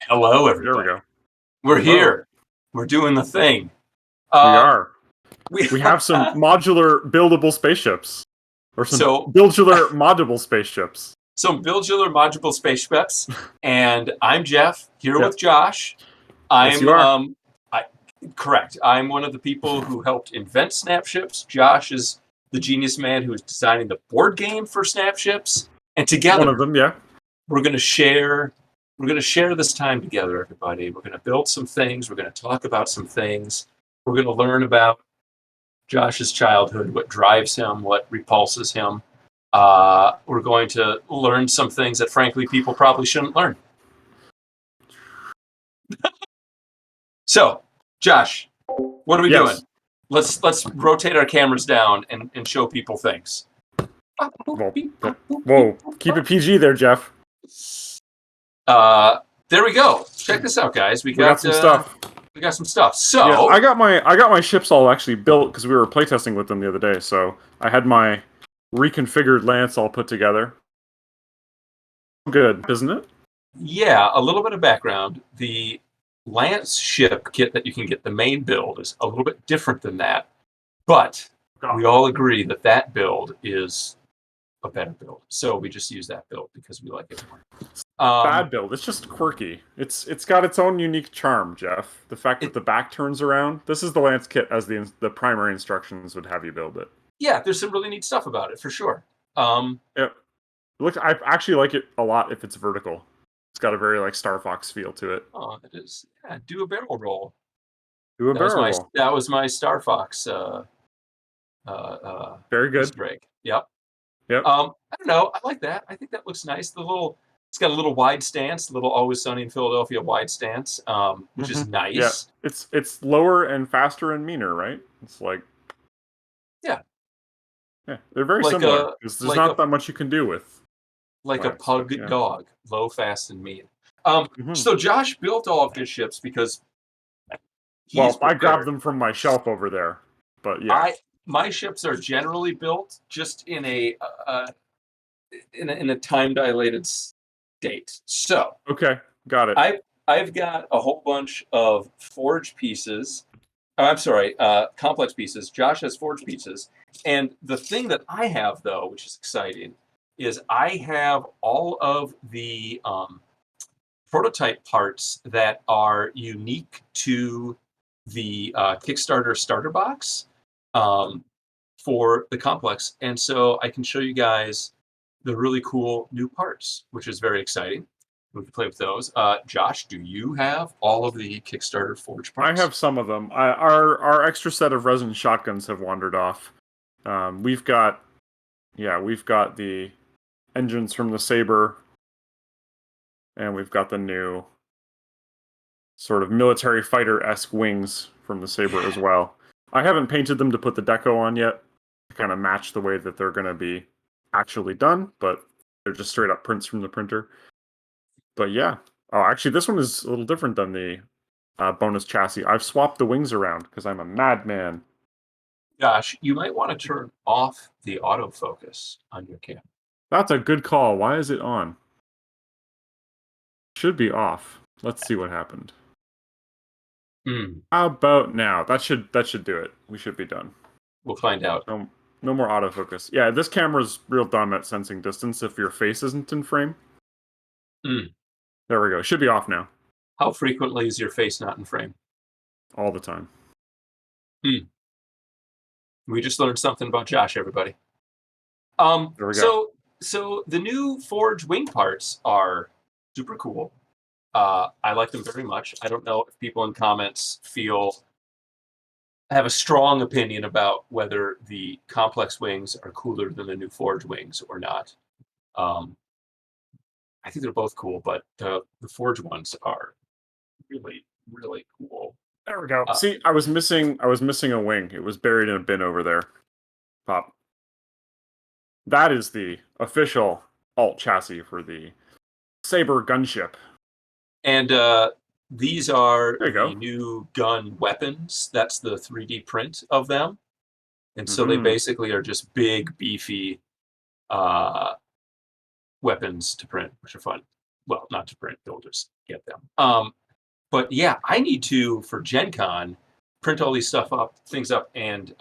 Hello, There we everybody. go. We're Hello. here. We're doing the thing. We Um, are. we We have some modular buildable spaceships. Or some so modular moddable spaceships. some modular modular spaceships, and I'm Jeff here Yep. with Josh. Yes, I'm you are. I correct. I'm one of the people who helped invent Snapships. Josh is the genius man who is designing the board game for Snapships, and One of together them, yeah. we're going to share. We're going to share this time together, everybody. We're going to build some things. We're going to talk about some things. We're going to learn about Josh's childhood, what drives him, what repulses him. We're going to learn some things that, frankly, people probably shouldn't learn. So, Josh, what are we doing? Yes. Let's rotate our cameras down and show people things. Well, whoa. Keep it PG there, Jeff. There we go. Check this out, guys. We got some stuff. We got some stuff. Yeah, So I got my ships all actually built because we were playtesting with them the other day. So I had my reconfigured lance all put together. Good, isn't it? yeah, a little bit of background. The Lance ship kit that you can get, the main build, is a little bit different than that. But we all agree that that build is a better build. So we just use that build because we like it more. Bad build. It's just quirky. It's got its own unique charm, Jeff. The fact that the back turns around. This is the lance kit as the primary instructions would have you build it. Yeah, there's some really neat stuff about it for sure. Yeah. Look, I actually like it a lot if it's vertical. It's got a very like Star Fox feel to it. Oh, it is. Yeah, do a barrel roll. Do a barrel roll. That was my Star Fox Very good. Easter egg. Yep. Yep. I don't know. I like that. I think that looks nice. It's got a little wide stance, a little Always Sunny in Philadelphia wide stance, which is nice. Yeah. It's lower and faster and meaner, right? It's like yeah, they're very like similar. a There's like not a that much you can do with like a lance, pug but yeah. dog, low, fast, and mean. Mm-hmm. So Josh built all of his ships because Well, I grabbed them from my shelf over there, but yeah. My ships are generally built just in a time dilated state. So Okay, got it. I've got a whole bunch of forge pieces. I'm sorry, complex pieces. Josh has forge pieces, and the thing that I have though, which is exciting, is I have all of the prototype parts that are unique to the Kickstarter starter box for the complex. And so I can show you guys the really cool new parts, which is very exciting. We can play with those. Josh, do you have all of the Kickstarter Forge parts? I have some of them. Our extra set of resin shotguns have wandered off. We've got the engines from the Saber, and we've got the new sort of military fighter-esque wings from the Saber as well. I haven't painted them to put the deco on yet, to kind of match the way that they're going to be actually done, but they're just straight up prints from the printer. But yeah. Oh, actually, this one is a little different than the bonus chassis. I've swapped the wings around because I'm a madman. Josh, you might want to turn off the autofocus on your camera. That's a good call. Why is it on? Should be off. Let's see what happened. How about now? That should do it. We should be done. We'll find out. No more autofocus. Yeah, this camera's real dumb at sensing distance if your face isn't in frame. There we go. Should be off now. How frequently is your face not in frame? All the time. We just learned something about Josh, everybody. There we go. So the new Forge wing parts are super cool. I like them very much. I don't know if people in comments have a strong opinion about whether the complex wings are cooler than the new Forge wings or not. I think they're both cool, but the Forge ones are really, really cool. There we go. See, I was missing a wing. It was buried in a bin over there. Pop. That is the official alt chassis for the Saber gunship. And these are the new gun weapons. That's the 3D print of them. And so they basically are just big, beefy weapons to print, which are fun. Well, not to print, they'll just get them. But yeah, I need to, for Gen Con, print all these things up, and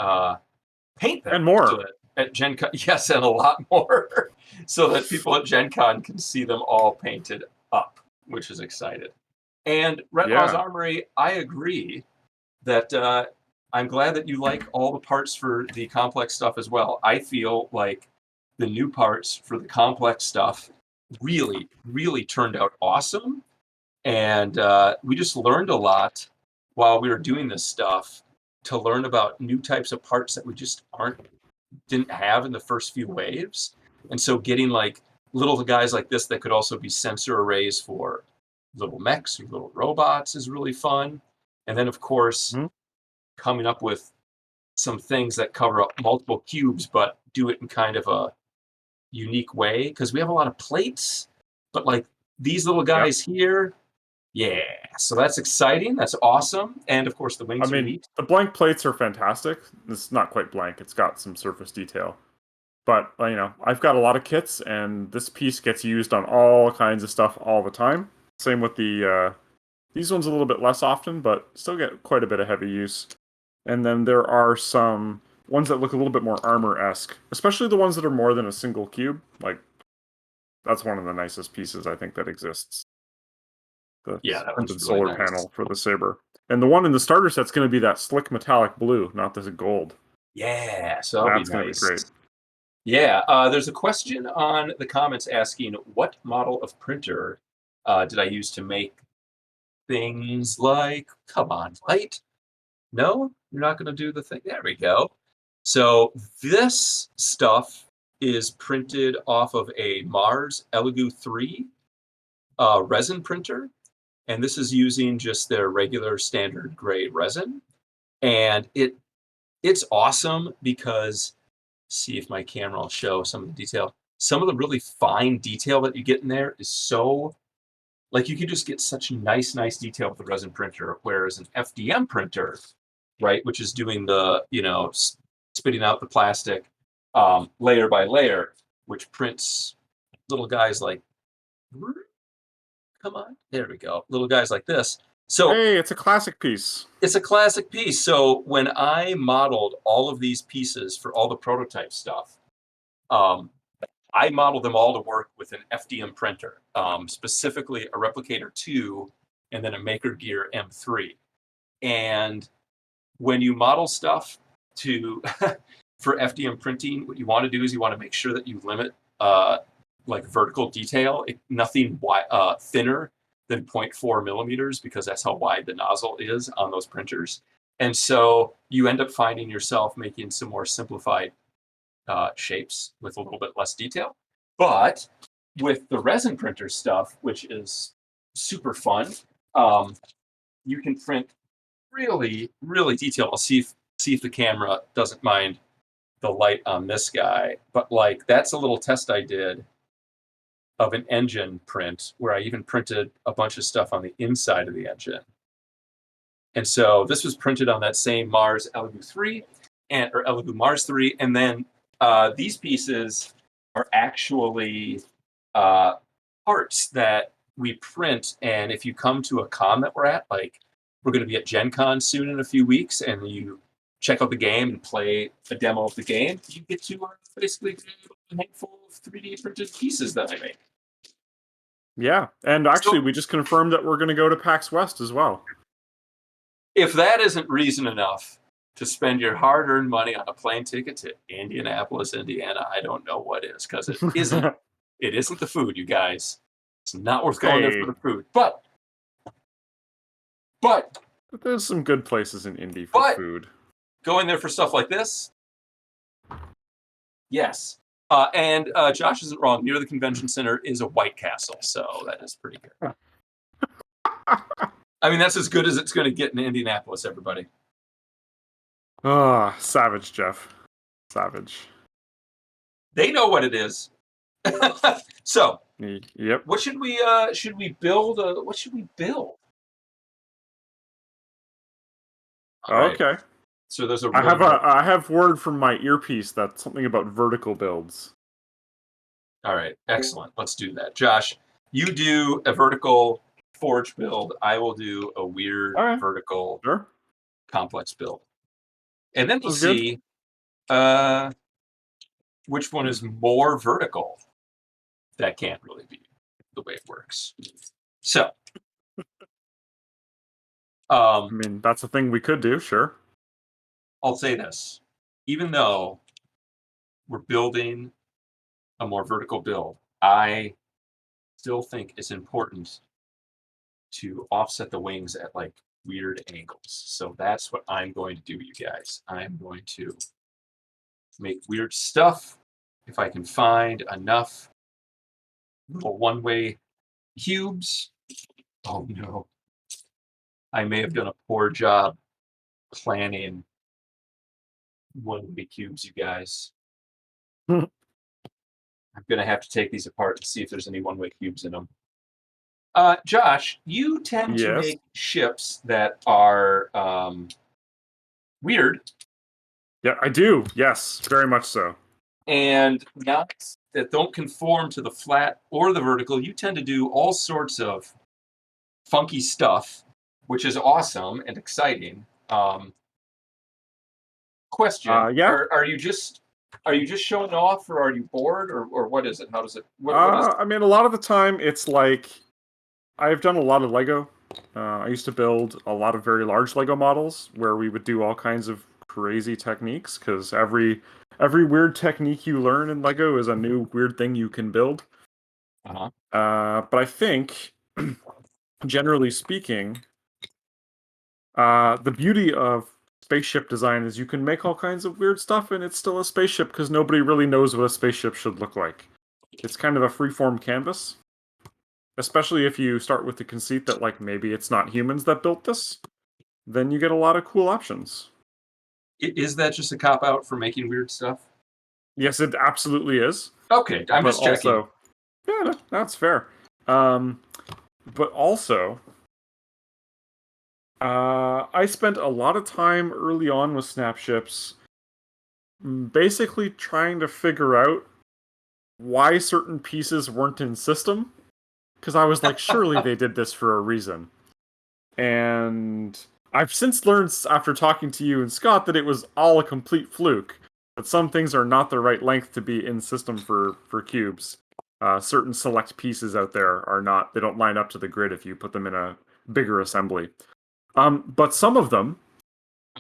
paint them. And more. So that at Gen Con, yes, and a lot more, so that people at Gen Con can see them all painted up, which is excited. And Retmaw's Armory, I agree that I'm glad that you like all the parts for the complex stuff as well. I feel like the new parts for the complex stuff really, really turned out awesome. And we just learned a lot while we were doing this stuff, to learn about new types of parts that we just didn't have in the first few waves. And so getting like little guys like this that could also be sensor arrays for little mechs or little robots is really fun. And then, of course, coming up with some things that cover up multiple cubes, but do it in kind of a unique way, because we have a lot of plates, but like these little guys here, yeah. So that's exciting. That's awesome. And of course, the wings are neat. The blank plates are fantastic. It's not quite blank. It's got some surface detail. But, I've got a lot of kits, and this piece gets used on all kinds of stuff all the time. Same with these ones a little bit less often, but still get quite a bit of heavy use. And then there are some ones that look a little bit more armor-esque, especially the ones that are more than a single cube. Like, that's one of the nicest pieces I think that exists. The printed solar panel for the Saber. And the one in the starter set's going to be that slick metallic blue, not this gold. Yeah, so that's going to be great. Yeah, there's a question on the comments asking, what model of printer did I use to make things like, come on, light? No, you're not going to do the thing. There we go. So this stuff is printed off of a Mars Elegoo 3 resin printer. And this is using just their regular standard grade resin. And it's awesome because, see if my camera will show some of the detail. Some of the really fine detail that you get in there is so, like, you can just get such nice detail with the resin printer, whereas an FDM printer, right, which is doing the, spitting out the plastic layer by layer, which prints little guys like, come on, there we go, little guys like this. So hey, it's a classic piece. It's a classic piece. So when I modeled all of these pieces for all the prototype stuff, I modeled them all to work with an FDM printer, specifically a Replicator 2 and then a Maker Gear M3. And when you model stuff for FDM printing, what you want to do is you want to make sure that you limit like vertical detail, nothing thinner than 0.4 millimeters, because that's how wide the nozzle is on those printers. And so you end up finding yourself making some more simplified shapes with a little bit less detail. But with the resin printer stuff, which is super fun, you can print really, really detailed. I'll see if the camera doesn't mind the light on this guy. But like, that's a little test I did of an engine print where I even printed a bunch of stuff on the inside of the engine. And so this was printed on that same Mars Elegoo 3 or Elegoo Mars 3. And then these pieces are actually parts that we print. And if you come to a con that we're at, like we're going to be at Gen Con soon in a few weeks, and you check out the game and play a demo of the game, you get to basically a handful of 3D printed pieces that I made. Yeah, and actually, we just confirmed that we're going to go to PAX West as well. If that isn't reason enough to spend your hard-earned money on a plane ticket to Indianapolis, Indiana, I don't know what is, because it isn't. It isn't the food, you guys. It's not worth going there for the food. But there's some good places in Indy for food. Going there for stuff like this, yes. And Josh isn't wrong. Near the convention center is a White Castle, so that is pretty good. I mean, that's as good as it's going to get in Indianapolis, everybody. Savage, Jeff. Savage. They know what it is. So, yep. What should we build? What should we build? Okay. Right. So there's I have word from my earpiece that's something about vertical builds. All right, excellent. Let's do that. Josh, you do a vertical forge build. I will do a weird All right, vertical sure, complex build, and then we'll sounds good. see which one is more vertical. That can't really be the way it works. So, I mean, that's a thing we could do, sure. I'll say this: even though we're building a more vertical build, I still think it's important to offset the wings at like weird angles. So that's what I'm going to do, you guys. I'm going to make weird stuff if I can find enough little one-way cubes. Oh no. I may have done a poor job planning one-way cubes, you guys. I'm going to have to take these apart and see if there's any one-way cubes in them. Josh, you tend to Yes. make ships that are weird Yeah, I do. Yes, very much so. and not that don't conform to the flat or the vertical. You tend to do all sorts of funky stuff, which is awesome and exciting. Question: Yeah. are you just showing off, or are you bored, or what is it? How does it? What is? I mean, a lot of the time, it's like I've done a lot of Lego. I used to build a lot of very large Lego models where we would do all kinds of crazy techniques because every weird technique you learn in Lego is a new weird thing you can build. Uh-huh. But I think, generally speaking, the beauty of spaceship design is you can make all kinds of weird stuff and it's still a spaceship because nobody really knows what a spaceship should look like. It's kind of a free-form canvas, especially if you start with the conceit that like maybe it's not humans that built this, then you get a lot of cool options. Is that just a cop out for making weird stuff? Yes, it absolutely is, Okay, I'm but just checking. also, yeah, that's fair. Um, but also, I spent a lot of time early on with Snapships, basically trying to figure out why certain pieces weren't in system, because I was like, surely they did this for a reason. And I've since learned after talking to you and Scott that it was all a complete fluke. That some things are not the right length to be in system for cubes. Certain select pieces out there are not. They don't line up to the grid if you put them in a bigger assembly. But some of them,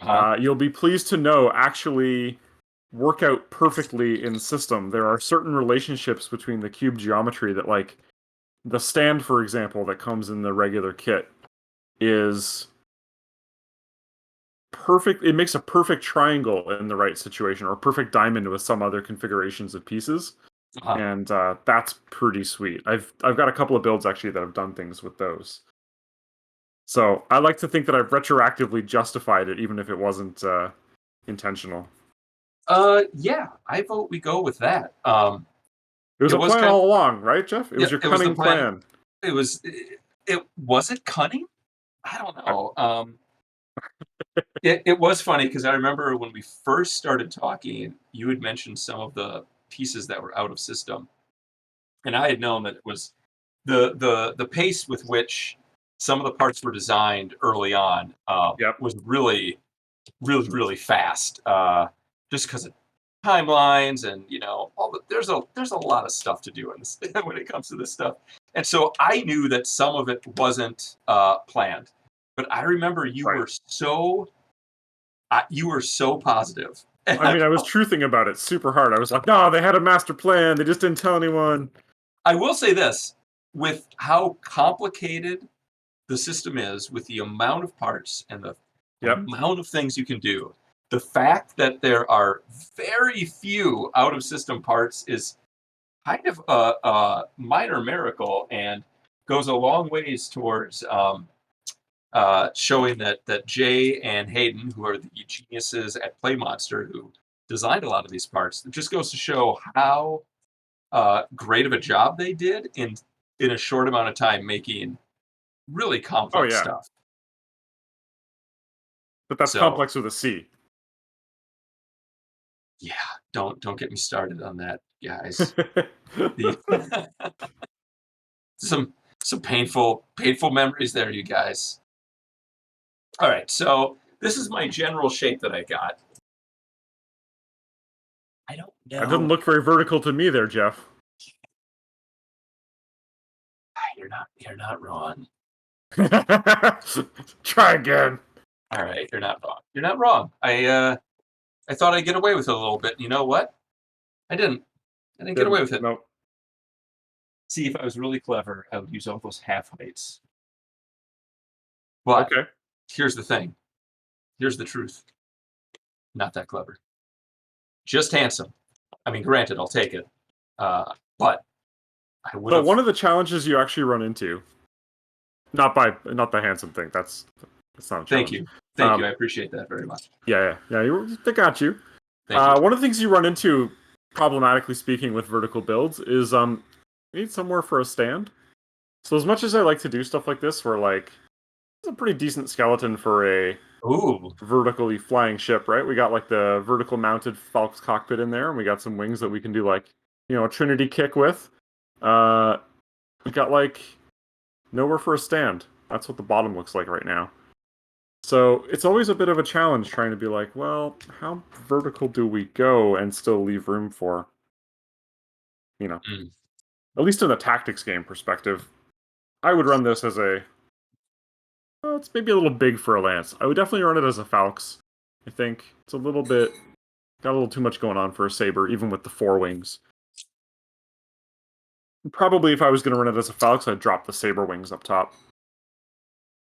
Uh-huh. you'll be pleased to know, actually work out perfectly in system. There are certain relationships between the cube geometry that, like, the stand, for example, that comes in the regular kit is perfect. It makes a perfect triangle in the right situation, or a perfect diamond with some other configurations of pieces, Uh-huh. and that's pretty sweet. I've got a couple of builds actually that have done things with those. So I like to think that I've retroactively justified it, even if it wasn't intentional. Yeah, I vote we go with that. It was It a was plan kind of, all along, right, Jeff? It yeah, was your it was the cunning plan. plan. It was it cunning? I don't know. It was funny because I remember when we first started talking, you had mentioned some of the pieces that were out of system, and I had known that it was the pace with which some of the parts were designed early on Yep. was really fast. Just because of timelines and there's a lot of stuff to do in this when it comes to this stuff, and so I knew that some of it wasn't planned, but I remember Right. you were so positive. I mean, I was truthing about it super hard. I was like, no, they had a master plan. They just didn't tell anyone. I will say this: with how complicated the system is, with the amount of parts and the Yep. amount of things you can do, the fact that there are very few out of system parts is kind of a minor miracle and goes a long ways towards showing that Jay and Hayden, who are the geniuses at Play Monster, who designed a lot of these parts, it just goes to show how great of a job they did in a short amount of time making really Oh complex yeah. stuff. But that's So complex with a C. yeah, don't get me started on that, guys. The some Some painful memories there, you guys. All right, so this is my general shape that I got. I don't That doesn't know. look very vertical to me there, Jeff. You're not wrong. Try again. All right, you're not wrong. You're not wrong. I thought I'd get away with it a little bit. You know what? I didn't. I didn't get away with it. Nope. See, if I was really clever, I would use all those half heights. But Okay. here's the thing. Here's the truth. Not that clever. Just handsome. I mean, granted, I'll take it. But I would So have. one of the challenges you actually run into, not the handsome thing. That's not a Thank challenge. you. Thank you. I appreciate that very much. Yeah. They got you. Thank you. One of the things you run into, problematically speaking, with vertical builds is you need somewhere for a stand. So as much as I like to do stuff like this, where like it's a pretty decent skeleton for a Ooh. vertically flying ship, right? We got like the vertical mounted Falk's cockpit in there, and we got some wings that we can do like a Trinity kick with. We got like nowhere for a stand. That's what the bottom looks like right now. So it's always a bit of a challenge trying to be like, well, how vertical do we go and still leave room for, Mm. at least in the tactics game perspective. I would run this as well, it's maybe a little big for a lance. I would definitely run it as a Falx. I think it's a little bit, got a little too much going on for a saber, even with the 4 wings. Probably if I was going to run it as a Falx, I'd drop the saber wings up top.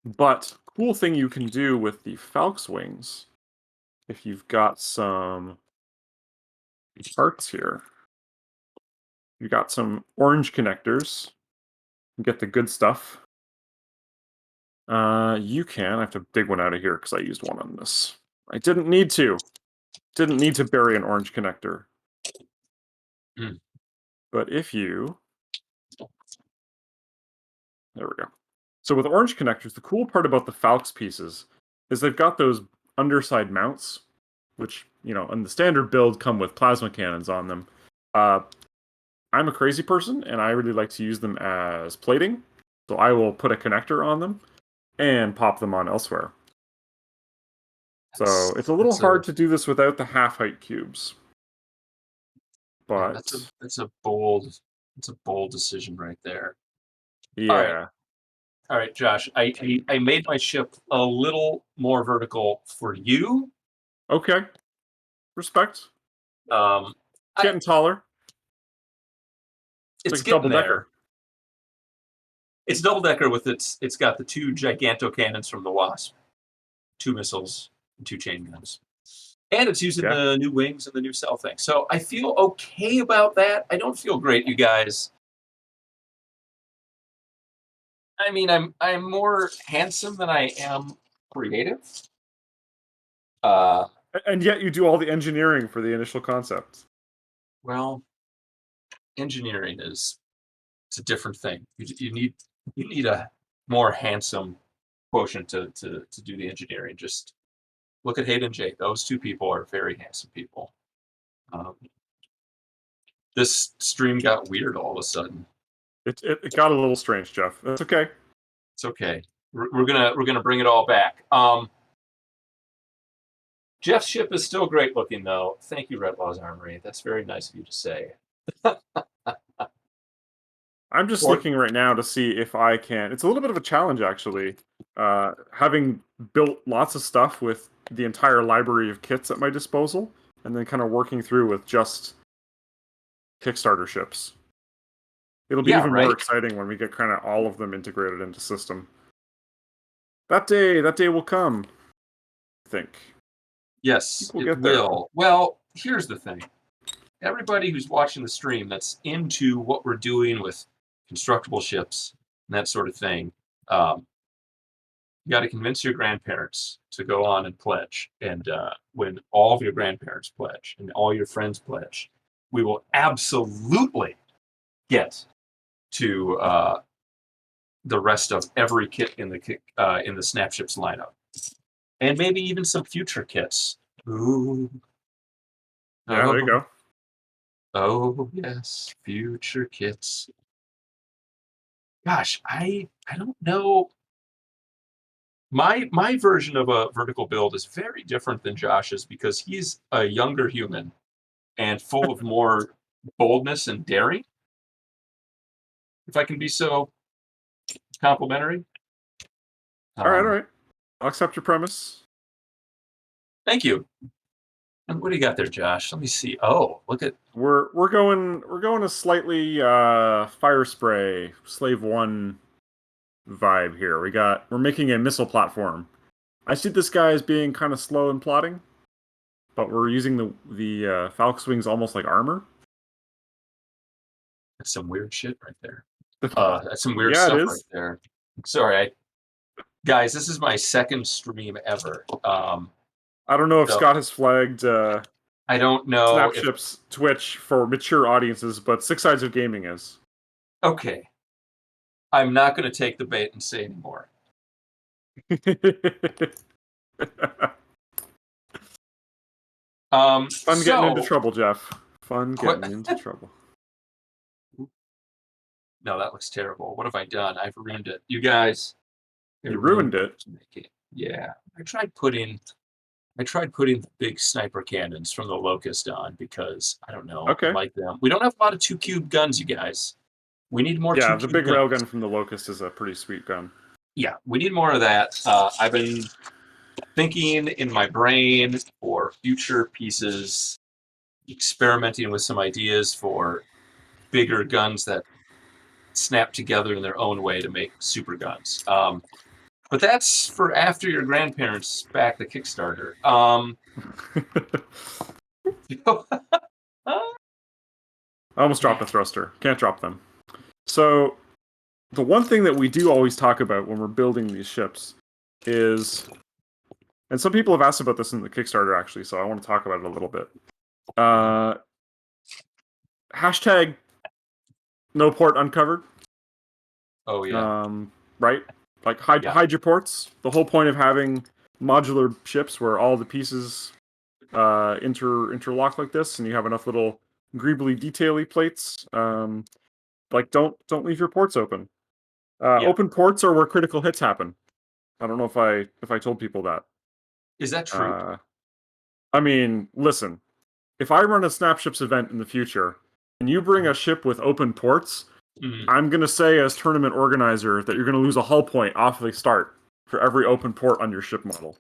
But cool thing you can do with the Falx wings, if you've got some parts here, you got some orange connectors, you get the good stuff. You can. I have to dig one out of here because I used one on this. I didn't need to. Didn't need to bury an orange connector. Mm. But if you... There we go. So with orange connectors, the cool part about the Falx pieces is they've got those underside mounts, which, in the standard build come with plasma cannons on them. I'm a crazy person, and I really like to use them as plating. So I will put a connector on them and pop them on elsewhere. So it's a little hard to do this without the half-height cubes. But that's a bold decision right there. yeah. All right, Josh. I made my ship a little more vertical for you. Okay. Respect. Um, It's getting taller. It's like getting double decker. there. It's double decker with it's got the 2 giganto cannons from the Wasp, 2 missiles, and 2 chain guns. And it's using the new wings and the new cell thing. So I feel okay about that. I don't feel great, you guys. I mean, I'm more handsome than I am creative. And yet you do all the engineering for the initial concepts. Well, engineering it's a different thing. You need a more handsome quotient to do the engineering. Just look at Hayden and Jake. Those 2 people are very handsome people. This stream got weird all of a sudden. It got a little strange, Jeff. That's okay. It's okay. We're gonna bring it all back. Jeff's ship is still great looking, though. Thank you, Red Law's Armory. That's very nice of you to say. I'm just looking right now to see if I can. It's a little bit of a challenge, actually. Having built lots of stuff with the entire library of kits at my disposal, and then kind of working through with just Kickstarter ships. It'll be even more exciting when we get kind of all of them integrated into system. That day will come, I think. Yes, We'll it get there. will. Well, here's the thing. Everybody who's watching the stream that's into what we're doing with constructible ships and that sort of thing, you got to convince your grandparents to go on and pledge. And when all of your grandparents pledge and all your friends pledge, we will absolutely get to the rest of every kit in the Snapships lineup, and maybe even some future kits. Ooh. Yeah, there you go. Oh yes, future kits. Gosh, I don't know. My version of a vertical build is very different than Josh's because he's a younger human and full of more boldness and daring, if I can be so complimentary. All right, all Um, right. I'll accept your premise. Thank you. And what do you got there, Josh? Let me see. Oh, look at. We're going a slightly fire spray slave one vibe here. We're making a missile platform. I see this guy as being kind of slow and plodding, but we're using the Falc's wings almost like armor. That's some weird shit right there. That's some weird Yeah, it stuff right is. there. Sorry, guys. This is my second stream ever. I don't know if So Scott has flagged I don't know if. Snapship's Twitch for mature audiences, but Six Sides of Gaming is. Okay, I'm not going to take the bait and say anymore. Fun getting into So trouble, Jeff. Fun qu- getting into trouble. no, that looks terrible. What have I done? I've ruined it. You guys, I You ruined ruined it. to make it. Yeah, I tried putting the big sniper cannons from the Locust on because I don't know, I Okay. like them. We don't have a lot of 2 cube guns, you guys. We need more Yeah, two the cube big guns. railgun from the Locust is a pretty sweet gun. Yeah, we need more of that. I've been thinking in my brain for future pieces, experimenting with some ideas for bigger guns that snap together in their own way to make super guns. But that's for after your grandparents back the Kickstarter. I almost dropped a thruster. Can't drop them. So, the one thing that we do always talk about when we're building these ships is, and some people have asked about this in the Kickstarter actually, so I want to talk about it a little bit. Uh, hashtag no port uncovered. Oh yeah, Right? Like yeah, hide your ports. The whole point of having modular ships where all the pieces interlock like this, and you have enough little greebly detaily plates. Like don't leave your ports open. yeah. Open ports are where critical hits happen. I don't know if I told people that. Is that true? Uh, I mean, listen, if I run a Snapships event in the future and you bring a ship with open ports, Mm, I'm gonna say as tournament organizer that you're gonna lose a hull point off the start for every open port on your ship model.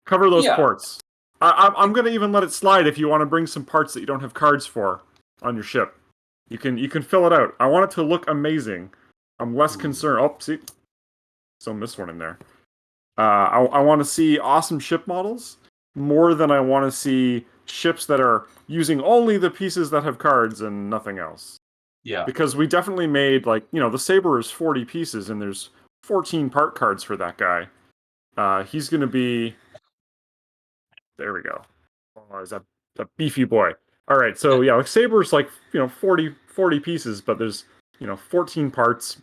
Cover those yeah, ports. I'm gonna even let it slide if you want to bring some parts that you don't have cards for on your ship. You can fill it out. I want it to look amazing. I'm less ooh, concerned. Oh, see, so missed one in there. I want to see awesome ship models more than I want to see ships that are using only the pieces that have cards and nothing else. yeah, Because we definitely made the Saber is 40 pieces and there's 14 part cards for that guy. He's gonna be there. We go. Oh, is that a beefy boy? All right, so yeah, like Saber's like 40 pieces, but there's 14 parts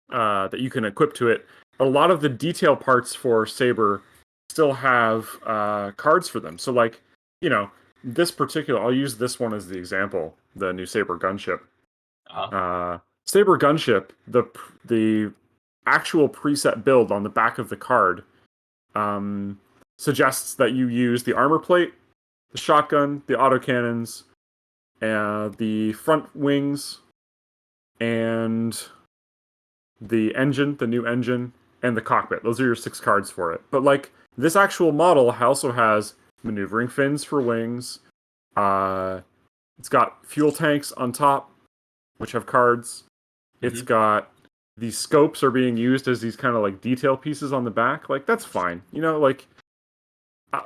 that you can equip to it. A lot of the detail parts for Saber still have cards for them. So like, you know, this particular, I'll use this one as the example, the new Saber gunship. uh, Uh, Saber gunship, the actual preset build on the back of the card um, suggests that you use the armor plate, the shotgun, the autocannons, the front wings, and the engine, the new engine, and the cockpit. Those are your 6 cards for it. But like this actual model also has maneuvering fins for wings. Uh, it's got fuel tanks on top, which have cards. It's mhm. got these scopes are being used as these kind of like detail pieces on the back. Like that's fine. Like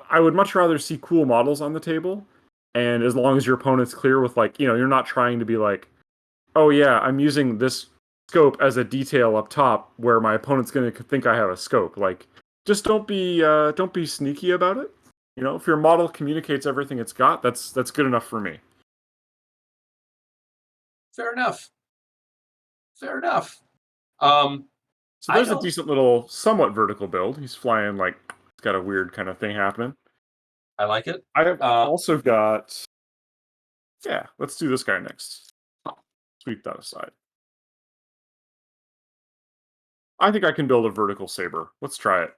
I would much rather see cool models on the table. And as long as your opponent's clear with like, you're not trying to be like, oh yeah, I'm using this scope as a detail up top where my opponent's going to think I have a scope. Like, just don't be sneaky about it. If your model communicates everything it's got, that's good enough for me. Fair enough. Fair enough. Um, So I there's a don't. decent little, somewhat vertical build. He's flying like it's got a weird kind of thing happening. I like it. I have Uh, also got, yeah. Let's do this guy next. Sweep that aside. I think I can build a vertical saber. Let's try it.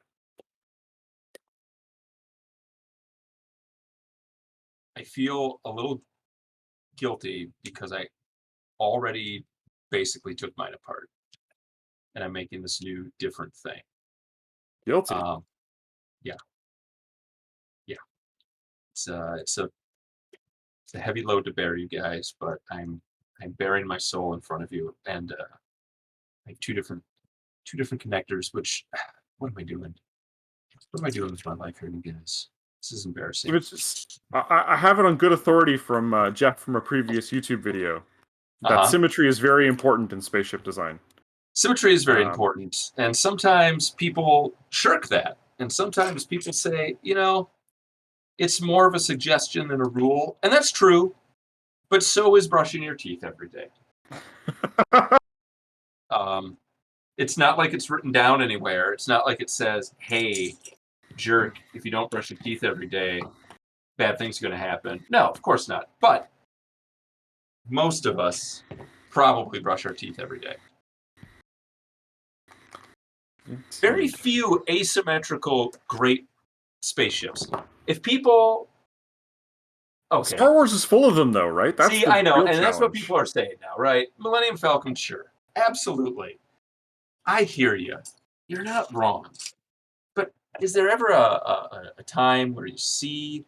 I feel a little guilty because I already basically took mine apart, and I'm making this new different thing. Guilty. Um, yeah, yeah. It's a heavy load to bear, you guys, but I'm bearing my soul in front of you, and I have two different connectors. Which what am I doing? What am I doing with my life here, you guys? This is embarrassing. I have it on good authority from Jeff from a previous YouTube video that Uh-huh. symmetry is very important in spaceship design. Symmetry is very Um, important, and sometimes people shirk that, and sometimes people say, it's more of a suggestion than a rule, and that's true. But so is brushing your teeth every day. Um, it's not like it's written down anywhere. It's not like it says, "Hey, jerk, if you don't brush your teeth every day, bad things are going to happen." No, of course not. But most of us probably brush our teeth every day. Very indeed. few asymmetrical great spaceships. If people, okay, Star Wars is full of them, though, right? That's see, the I know, real and that's what challenge. people are saying now, right? Millennium Falcon, sure, absolutely. I hear you. You're not wrong. But is there ever a time where you see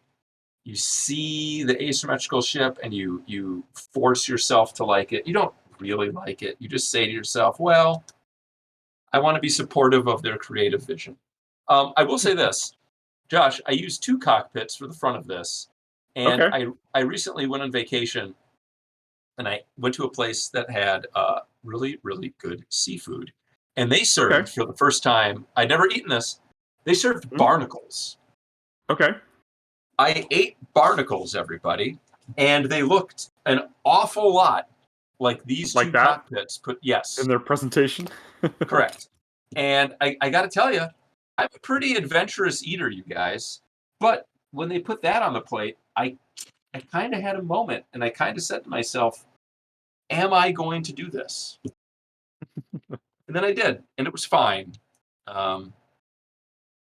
the asymmetrical ship and you force yourself to like it? You don't really like it. You just say to yourself, well, I want to be supportive of their creative vision. I will say this, Josh, I used two cockpits for the front of this, and Okay, I recently went on vacation and I went to a place that had really, really good seafood. And they okay, served for the first time, I'd never eaten this, they served mhm, barnacles. okay. I ate barnacles, everybody, and they looked an awful lot like these Like two that cockpits put, in yes, their presentation. correct. And I got to tell you, I'm a pretty adventurous eater, you guys. But when they put that on the plate, I kind of had a moment and I kind of said to myself, am I going to do this? And then I did, and it was fine. Um,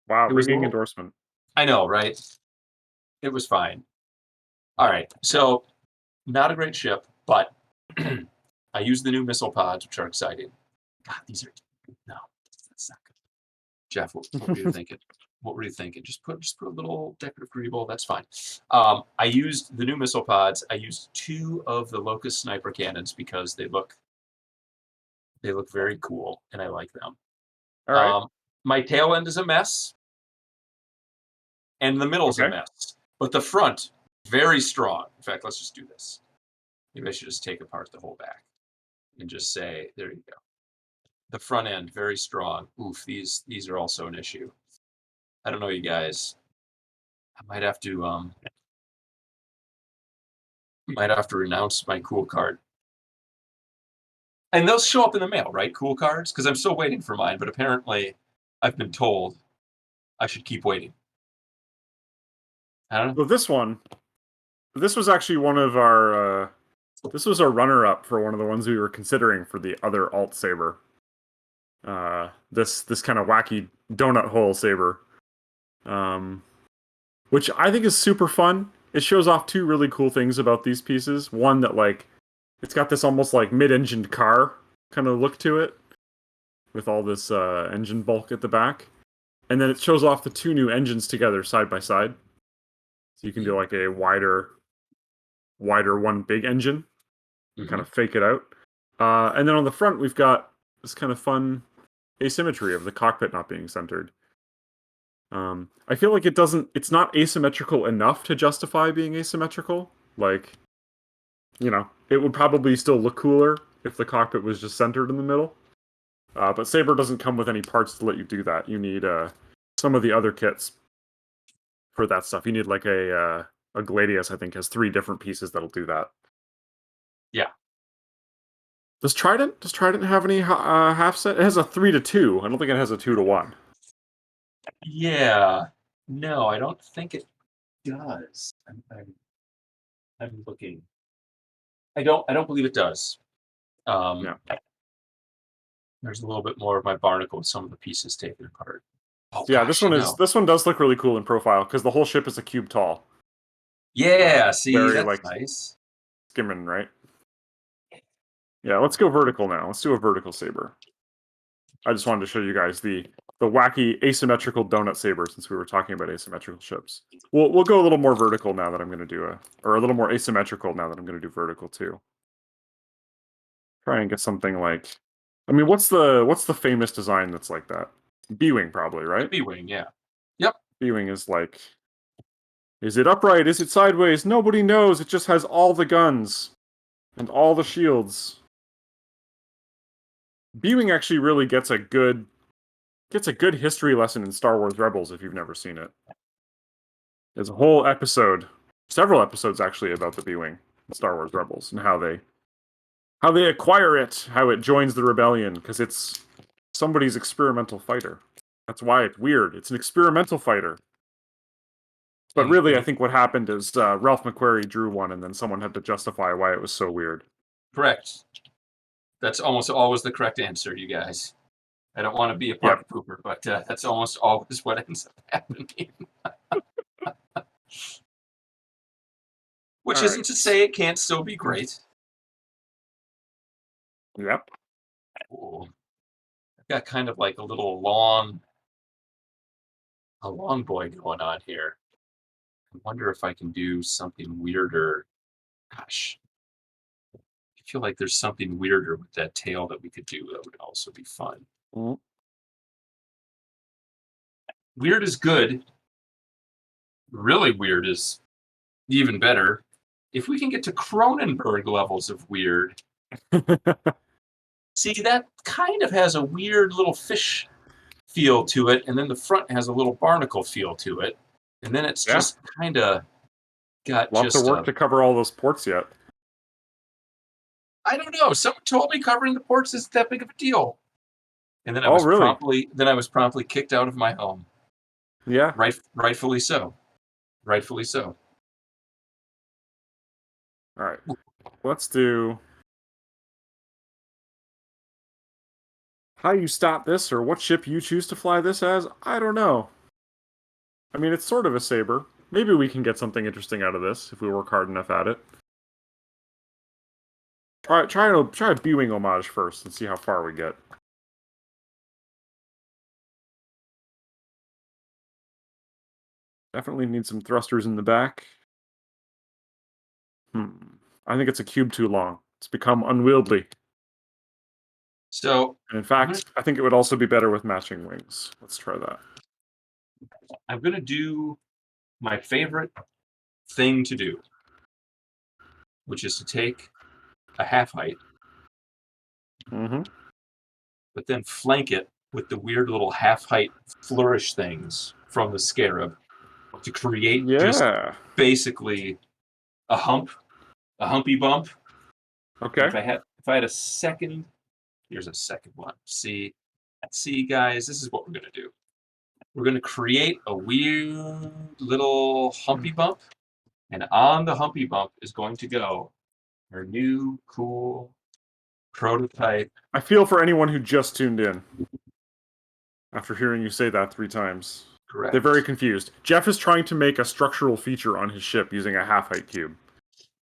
Wow, it was a ringing little, endorsement. I know, right? It was fine. All right. So, not a great ship, but I used the new missile pods, which are exciting. God, these are, no, that's not good. Jeff, what were you thinking? What were you thinking? Just put a little decorative greeble. That's fine. I used the new missile pods. I used two of the Locust sniper cannons because they look very cool and I like them. All right. Um, my tail end is a mess, and the middle's a Okay. mess. But the front, very strong. In fact, let's just do this. Maybe I should just take apart the whole back and just say, there you go. The front end, very strong. Oof, these are also an issue. I don't know, you guys. I might have to renounce my cool card. And those show up in the mail, right? Cool cards? Because I'm still waiting for mine, but apparently I've been told I should keep waiting. I don't know. So this was actually one of our. This was a runner-up for one of the ones we were considering for the other alt saber. This kind of wacky donut hole saber, um, which I think is super fun. It shows off two really cool things about these pieces. One that like it's got this almost like mid-engined car kind of look to it, with all this engine bulk at the back, and then it shows off the two new engines together side by side. So you can do like a wider one big engine and kind Mm-hmm. of fake it out. And then on the front, we've got this kind of fun asymmetry of the cockpit not being centered. I feel like it's not asymmetrical enough to justify being asymmetrical. Like, it would probably still look cooler if the cockpit was just centered in the middle. But Saber doesn't come with any parts to let you do that. You need some of the other kits for that stuff. You need like a Gladius, I think, has 3 different pieces that'll do that. Yeah. Does Trident have any half set? It has a 3-2. I don't think it has a 2-1. Yeah. No, I don't think it does. I'm looking. I don't believe it does. Um, Yeah. There's a little bit more of my barnacle with some of the pieces taken apart. Oh Yeah, gosh, this one does look really cool in profile because the whole ship is a cube tall. Yeah, see, Very that's like nice. skimming, right? Yeah, let's go vertical now. Let's do a vertical saber. I just wanted to show you guys the wacky asymmetrical donut saber since we were talking about asymmetrical ships. We'll go a little more vertical now that I'm going to do or a little more asymmetrical now that I'm going to do vertical too. Try and get something like, I mean, what's the famous design that's like that? B-wing probably, right? B-wing, yeah. Yep. B-wing is like, is it upright? Is it sideways? Nobody knows. It just has all the guns and all the shields. B-wing actually really gets a good history lesson in Star Wars Rebels if you've never seen it. There's a whole episode, several episodes actually, about the B-wing in Star Wars Rebels and how they acquire it, how it joins the rebellion, because it's somebody's experimental fighter. That's why it's weird. It's an experimental fighter. But really, I think what happened is Ralph McQuarrie drew one, and then someone had to justify why it was so weird. Correct. That's almost always the correct answer, you guys. I don't want to be a party pooper, but that's almost always what ends up happening. Which isn't to say it can't still be great. Yep. Ooh. I've got kind of like a long boy going on here. I wonder if I can do something weirder. Gosh, I feel like there's something weirder with that tail that we could do that would also be fun. Mm. Weird is good. Really weird is even better. If we can get to Cronenberg levels of weird, see, that kind of has a weird little fish feel to it, and then the front has a little barnacle feel to it, and then it's just kind of got lots just of work to cover all those ports yet. I don't know. Someone told me covering the ports isn't that big of a deal, and then I was promptly kicked out of my home. Yeah, rightfully so. Rightfully so. All right, let's do how you stop this or what ship you choose to fly this as. I don't know. I mean, it's sort of a saber. Maybe we can get something interesting out of this if we work hard enough at it. Try a B-wing homage first and see how far we get. Definitely need some thrusters in the back. I think it's a cube too long. It's become unwieldy. So, and in fact, I think it would also be better with matching wings. Let's try that. I'm going to do my favorite thing to do, which is to take a half height, but then flank it with the weird little half height flourish things from the scarab to create just basically a humpy bump. Okay. And if I had a second, here's a second one. See, guys, this is what we're gonna do. We're gonna create a weird little humpy bump, and on the humpy bump is going to go our new cool prototype. I feel for anyone who just tuned in after hearing you say that 3 times. Correct. They're very confused. Jeff is trying to make a structural feature on his ship using a half-height cube.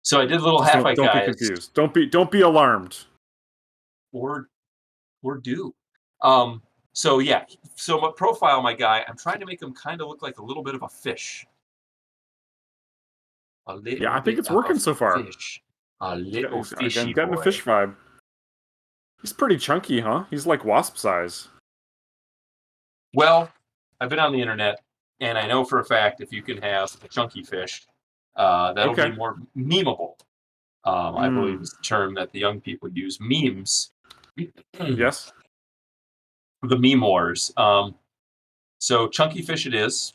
So I did a little half-height, guys. Don't be confused. Don't be alarmed. Or do. So yeah. So my profile, my guy, I'm trying to make him kind of look like a little bit of a fish. I think it's working so far. A little fishy I'm getting a fish vibe. He's pretty chunky, huh? He's like wasp size. Well, I've been on the internet, and I know for a fact if you can have a chunky fish, that'll be more memeable. I believe is the term that the young people use. Memes. Yes. The meme wars. So chunky fish it is.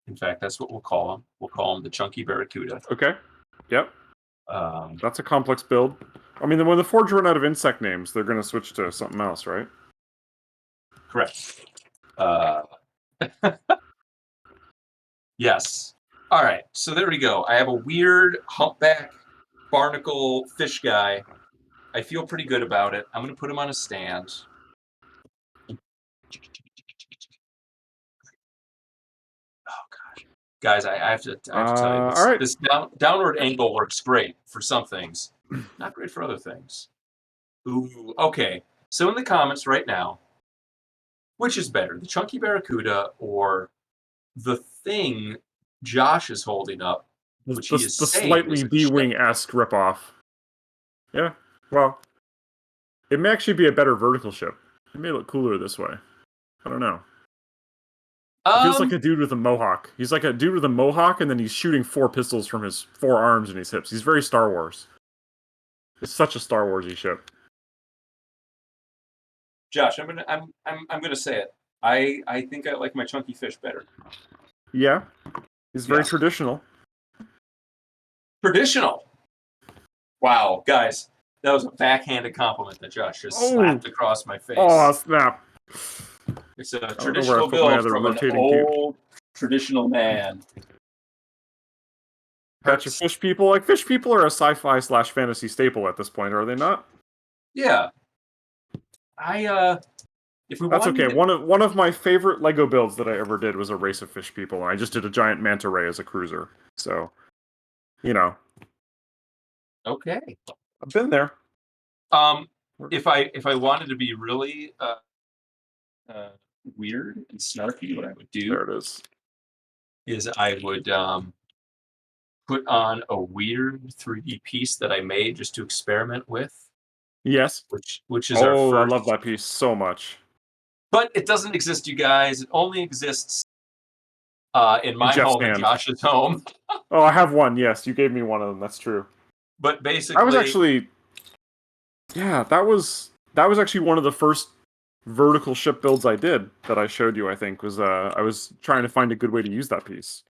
In fact, that's what we'll call him. We'll call him the chunky barracuda. Okay. Yep. That's a complex build. I mean, when the Forge run out of insect names, they're going to switch to something else, right? Correct. Yes. All right. So there we go. I have a weird humpback barnacle fish guy I feel pretty good about it. I'm going to put him on a stand. Oh gosh, guys, I have to tell you All right. this downward angle works great for some things, not great for other things. Ooh, okay. So in the comments right now, which is better, the chunky barracuda or the thing Josh is holding up, which he is The saying is slightly a chip? B-wing-esque ripoff. Yeah. Well, it may actually be a better vertical ship. It may look cooler this way. I don't know. It feels like a dude with a mohawk. He's like a dude with a mohawk, and then he's shooting 4 pistols from his 4 arms and his hips. He's very Star Wars. It's such a Star Warsy ship. Josh, I'm gonna say it. I think I like my chunky fish better. Yeah. He's very Yeah. traditional. Traditional. Wow, guys, that was a backhanded compliment that Josh just slapped across my face. Oh, snap. It's a I don't know where I traditional put my build other from an rotating cube. old traditional man. Catch your fish people. Like, fish people are a sci-fi / fantasy staple at this point, are they not? Yeah. If we That's wanted okay. to get One of my favorite Lego builds that I ever did was a race of fish people, and I just did a giant manta ray as a cruiser. So, you know, okay. I've been there. If I wanted to be really weird and snarky, what I would do There it is. I would put on a weird 3D piece that I made just to experiment with, Yes. which is our Oh, I love first. that piece so much. But it doesn't exist, you guys. It only exists in In my Jeff's home and hand. Josh's home. Oh, I have one. Yes, you gave me one of them. That's true. But I was basically, actually, yeah, that was actually one of the first vertical ship builds I did that I showed you. I think was I was trying to find a good way to use that piece.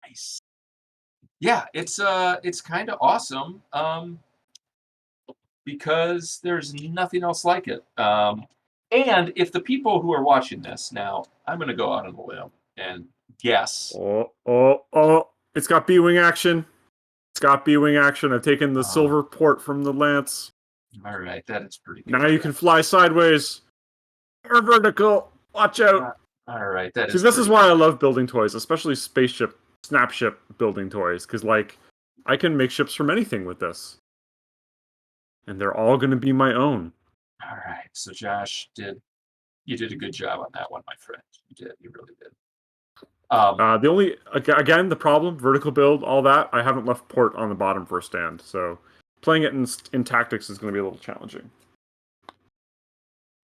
nice. Yeah, it's kind of awesome because there's nothing else like it. And if the people who are watching this now, I'm going to go out on a limb and guess. Oh! It's got B-wing action. It's got B-wing action. I've taken the Uh, silver port from the lance. all right, that is pretty good. Now you can fly sideways or vertical. Watch out. All right, that See, is this is pretty why I good. love building toys, especially spaceship, snapship building toys, because, like, I can make ships from anything with this. And they're all going to be my own. All right, so Josh you did a good job on that one, my friend. You did, you really did. The only, again, the problem, vertical build, all that, I haven't left port on the bottom for a stand, so playing it in tactics is going to be a little challenging.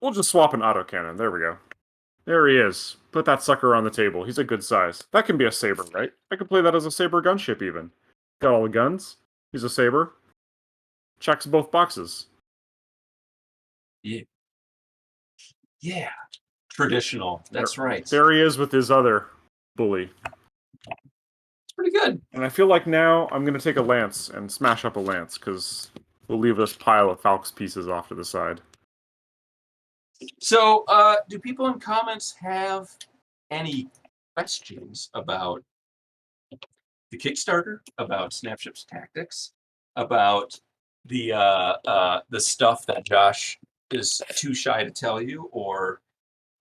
We'll just swap an autocannon. There we go. There he is. Put that sucker on the table. He's a good size. That can be a saber, right? I could play that as a saber gunship even. Got all the guns. He's a saber. Checks both boxes. yeah, yeah, traditional. That's right. There he is with his other bully. It's pretty good. And I feel like now I'm going to take a lance and smash up a lance, because we'll leave this pile of Falx pieces off to the side. So, do people in comments have any questions about the Kickstarter, about Snapship's tactics, about the stuff that Josh is too shy to tell you, or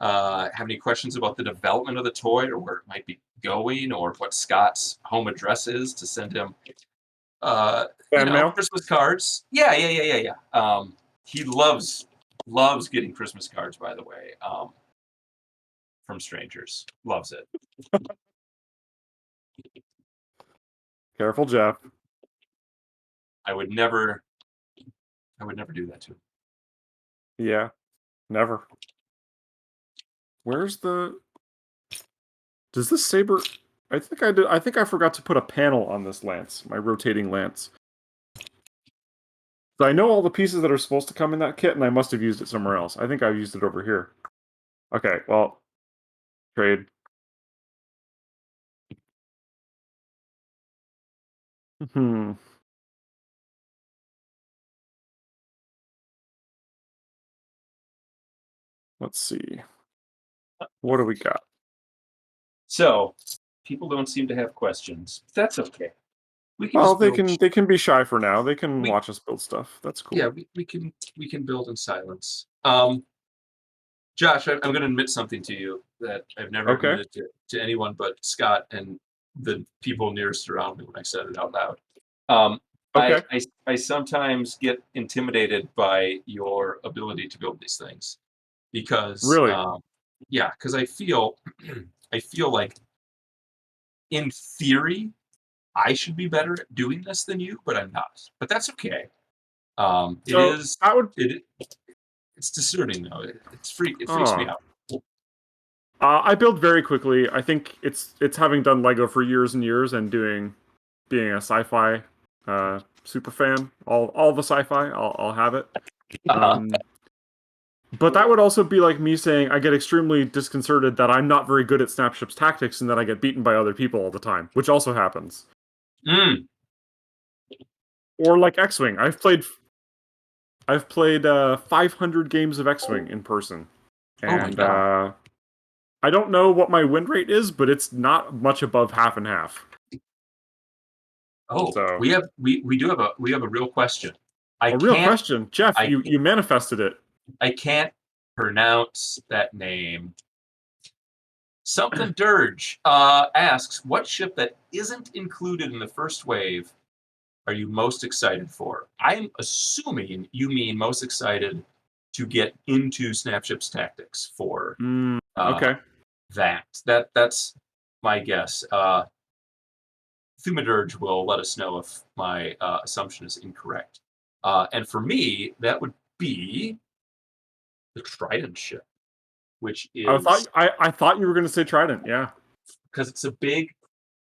have any questions about the development of the toy, or where it might be going, or what Scott's home address is to send him, Fan mail? Christmas cards? Yeah. He loves getting Christmas cards, by the way, from strangers. Loves it. Careful, Jeff. I would never do that to him. Yeah, never. Where's the... Does this saber... I think I did. I think I forgot to put a panel on this lance, my rotating lance. So I know all the pieces that are supposed to come in that kit, and I must have used it somewhere else. I think I've used it over here. Okay, well, trade. Hmm. Let's see. What do we got? So people don't seem to have questions. That's okay. We can Well, just build. they can be shy for now. They can We watch us build stuff. That's Yeah, cool. we can build in silence. Josh, I'm going to admit something to you that I've never Okay. admitted to anyone but Scott and the people nearest around me when I said it out loud. Um, I, Okay. I I sometimes get intimidated by your ability to build these things because Really? yeah, because I feel I feel like in theory I should be better at doing this than you, but I'm not. But that's okay. It So is I would. it it's discerning though. It freaks me Oh. out. I build very quickly. I think it's having done Lego for years and years and being a sci-fi super fan. All the sci-fi, I'll have it. Uh-huh. Um, but that would also be like me saying I get extremely disconcerted that I'm not very good at Snapship's tactics and that I get beaten by other people all the time, which also happens. Mm. Or like X-Wing. I've played 500 games of X-Wing in person, Oh my and god. I don't know what my win rate is, but it's not much above half and half. Oh, So, we have a real question. I a real can't question, Jeff. I You manifested it. I can't pronounce that name. Something Dirge asks, what ship that isn't included in the first wave are you most excited for? I'm assuming you mean most excited to get into Snapship's tactics for uh, Okay. that's my guess. Thumadirge will let us know if my assumption is incorrect. And for me, that would be the Trident ship, which is I thought you were going to say Trident. Yeah. because it's a big,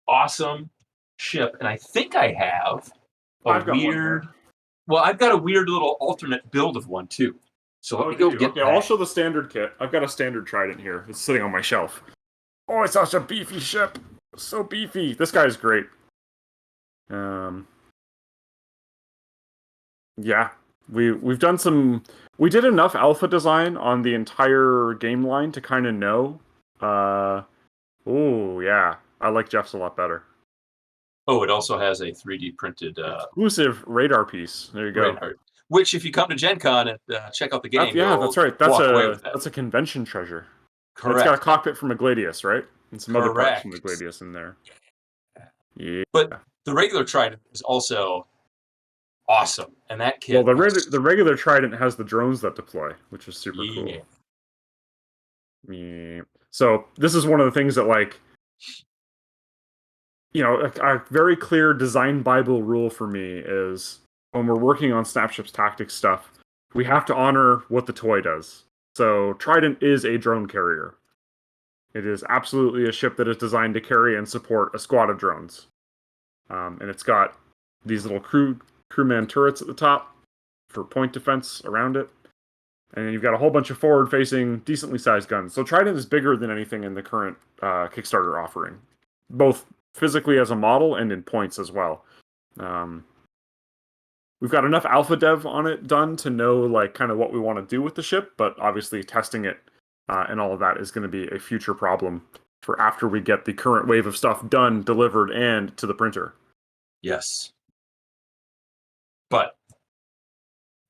awesome ship, and I think I have a I've got one weird. here. Well, I've got a weird little alternate build of one too. So let Oh, me do go you? get Okay, I'll that. show the standard kit. I've got a standard Trident here. It's sitting on my shelf. Oh, it's such a beefy ship. So beefy. This guy's great. Um, yeah, we've done some. We did enough alpha design on the entire game line to kind of know. Uh, oh yeah, I like Jeff's a lot better. Oh, it also has a 3D printed Exclusive radar piece. There you go. radar, which if you come to Gen Con and check out the That's game, yeah, you'll that's right. walk away with that. That's a convention treasure. And it's got a Correct. cockpit from a Gladius, right? And some other parts from the Correct. Gladius in there. Yeah. But the regular Trident is also awesome, and that Well, kit is the regular Trident has the drones that deploy, which is super yeah. cool. Yeah. So this is one of the things that like a very clear design Bible rule for me is when we're working on Snapship's tactics stuff, we have to honor what the toy does. So Trident is a drone carrier. It is absolutely a ship that is designed to carry and support a squad of drones. And it's got these little crewman turrets at the top for point defense around it. And then you've got a whole bunch of forward-facing, decently sized guns. So Trident is bigger than anything in the current Kickstarter offering, both physically as a model and in points as well. Um, we've got enough alpha dev on it done to know like kind of what we want to do with the ship, but obviously testing it and all of that is going to be a future problem for after we get the current wave of stuff done, delivered, and to the printer. Yes. But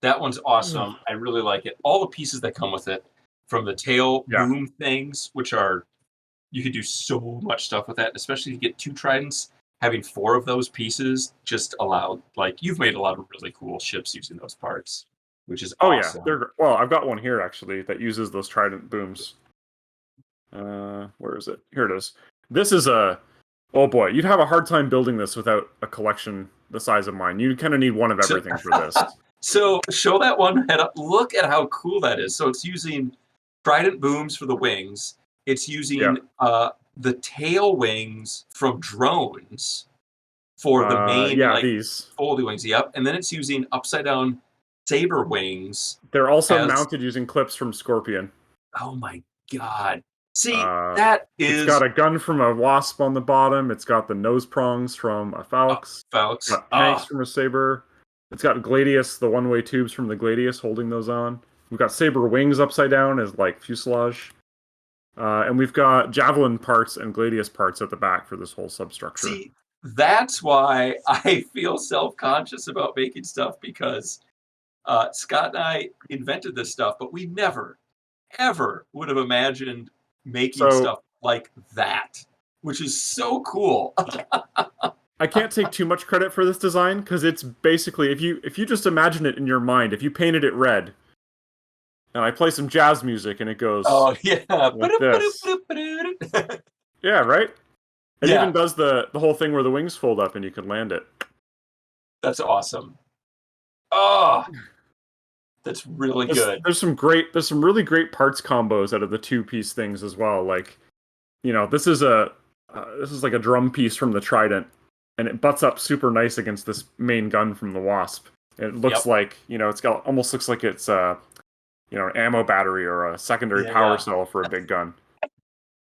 that one's awesome. I really like it. All the pieces that come with it, from the tail Yeah. boom things, which are you could do so much stuff with that, especially if you get two tridents. Having four of those pieces just allowed, like, you've made a lot of really cool ships using those parts, which is Oh yeah, awesome. they're well. I've got one here actually that uses those Trident booms. Where is it? Here it is. This is a oh boy, you'd have a hard time building this without a collection the size of mine. You kind of need one of So, everything for this. so show that one head up. Look at how cool that is. So it's using trident booms for the wings. It's Yeah. using the tail wings from drones for the main Yeah, like these. foldy wings. Yep, and then it's using upside down saber wings They're also as mounted using clips from Scorpion. oh my god. See, Uh, that it's got is a gun from a Wasp on the bottom. It's got the nose prongs from a Falx. It's folks. got tanks from a Saber. It's got Gladius, the one-way tubes from the Gladius holding those on. We've got Saber wings upside down as like fuselage. And we've got Javelin parts and Gladius parts at the back for this whole substructure. See, that's why I feel self-conscious about making stuff because Scott and I invented this stuff, but we never, ever would have imagined making So stuff like that, which is so cool. I can't take too much credit for this design because it's basically if you just imagine it in your mind, if you painted it red, and I play some jazz music and it goes Oh yeah. like this. Yeah, right? It even Yeah, does the whole thing where the wings fold up and you can land it. that's awesome. Oh, that's really good. There's some really great parts combos out of the two-piece things as well. Like, this is like a drum piece from the Trident, and it butts up super nice against this main gun from the Wasp. It looks Yep. like, it's got almost looks like it's an ammo battery or a secondary power Yeah, cell for a big gun.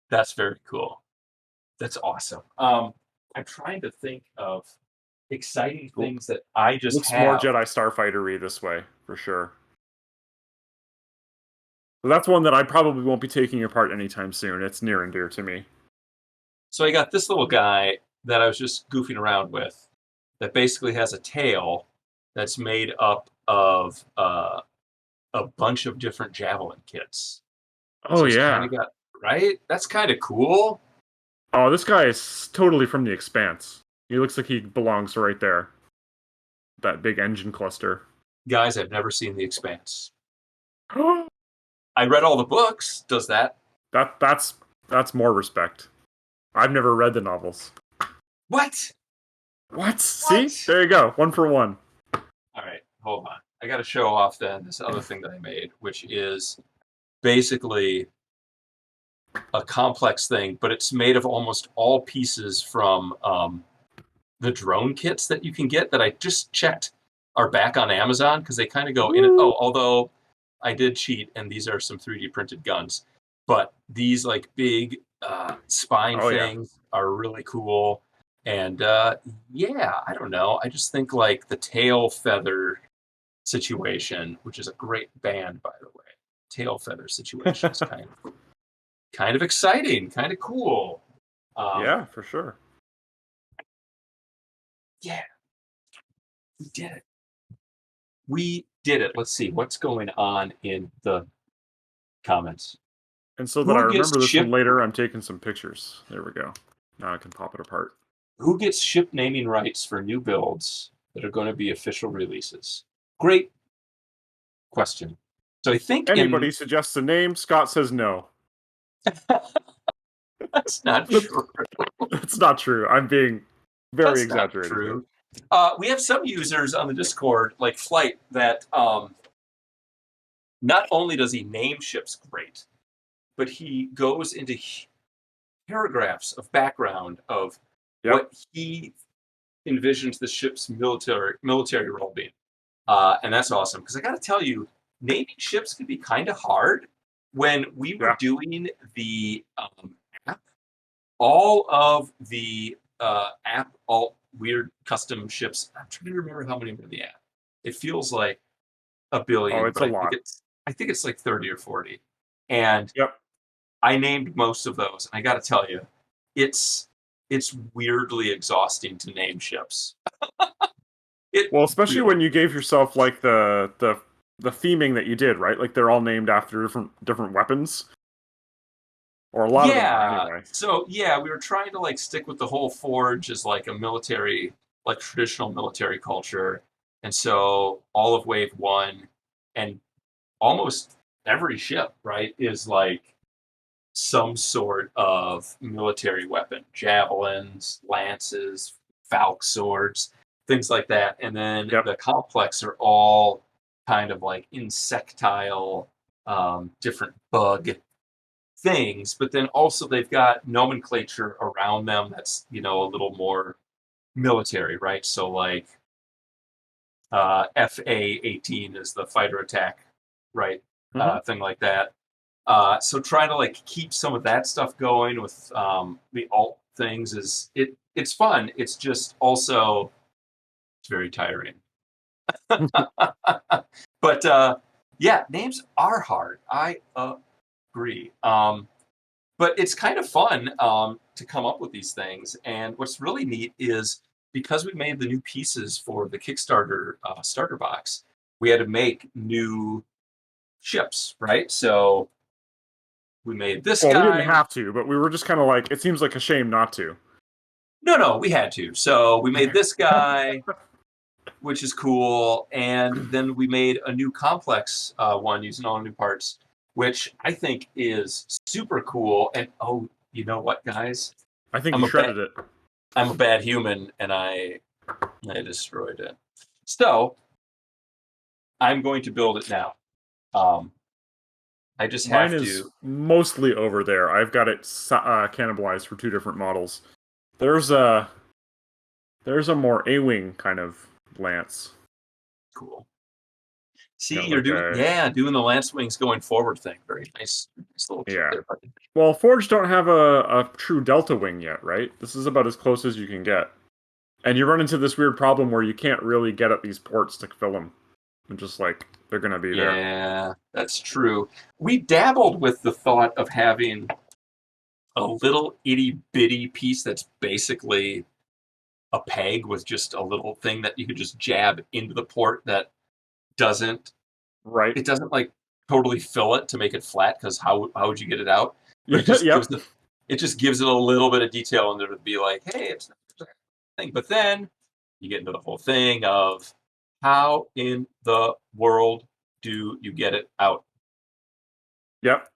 that's very cool. That's awesome. I'm trying to think of exciting Cool. things that I just Looks more have. Jedi Starfighter-y this way, for sure. So that's one that I probably won't be taking apart anytime soon. It's near and dear to me. So I got this little guy that I was just goofing around with that basically has a tail that's made up of a bunch of different javelin kits. Oh So he's kind yeah. of got, right? That's kind of cool. Oh, this guy is totally from the Expanse. He looks like he belongs right there. That big engine cluster. Guys, I've never seen The Expanse. I read all the books. Does that? That's more respect. I've never read the novels. What? What? See? What? There you go. One for one. All right, hold on. I got to show off then this other thing that I made, which is basically a complex thing, but it's made of almost all pieces from the drone kits that you can get that I just checked are back on Amazon because they kind of go in it. Woo. Oh, although I did cheat, and these are some 3D printed guns, but these like big spine Oh yeah. things are really cool. And yeah, I don't know. I just think like the tail feather situation, which is a great band by the way. Tail feather situation is kind of exciting, kind of cool. Um, Yeah, for sure. yeah, we did it. We did it. Let's see what's going on in the comments. And so that I Who gets remember this one ship? later, I'm taking some pictures. There we go. Now I can pop it apart. Who gets ship naming rights for new builds that are going to be official releases? Great question. So I think in Anybody suggests a name, Scott says no. that's not true. That's not true. I'm being very That's not exaggerated here. true. We have some users on the Discord, like Flight, that not only does he name ships great, but he goes into paragraphs of background of Yep. what he envisions the ship's military role being, and that's awesome. Because I got to tell you, naming ships can be kind of hard. When we were Yeah. doing the app, all of the app, all weird custom ships. I'm trying to remember how many were in the app. It feels like a Oh, billion, it's but a lot. I think it's like 30 or 40. And Yep. I named most of those. And I got to tell you, it's it's weirdly exhausting to name ships. It Well, especially really when you gave yourself like the theming that you did, right? Like they're all named after different weapons, or a lot of them are yeah. anyway. So yeah, we were trying to like stick with the whole forge as like a military, like traditional military culture. And so all of wave one and almost every ship, right, is like some sort of military weapon, javelins, lances, falk swords, things like that. And then Yep. the complex are all kind of like insectile, different bug things. But then also they've got nomenclature around them that's, a little more military, right? So like FA-18 is the fighter attack, right? Hmm. Thing like that. So trying to like keep some of that stuff going with the alt things it's fun. It's just also it's very tiring. But yeah, names are hard. I agree. but it's kind of fun to come up with these things. And what's really neat is because we made the new pieces for the Kickstarter starter box, we had to make new ships, right? So we made this Well, we didn't guy. have to, but we were just kind of like, it seems like a shame not to. No, we had to. So we made this guy, which is cool, and then we made a new complex one using all new parts, which I think is super cool. And oh, you know what, guys? I think I'm you a bad shredded it. I'm a bad human, and I destroyed it. So I'm going to build it now. Um, I just Mine have is to. mostly over there. I've got it cannibalized for 2 different models. There's a more A-wing kind of lance. Cool. See, Got you're like doing a doing the lance wings going forward thing. Very nice little kit yeah. there, buddy. Well, Forge don't have a true Delta wing yet, right? This is about as close as you can get. And you run into this weird problem where you can't really get at these ports to fill them. And just like, they're going to be there. Yeah, that's true. We dabbled with the thought of having a little itty bitty piece that's basically a peg with just a little thing that you could just jab into the port that doesn't Right. it doesn't like totally fill it to make it flat because how would you get it out? But Yeah, yep. it just gives it a little bit of detail in there to be like, hey, it's not a thing. But then you get into the whole thing of how in the world do you get it out? Yep.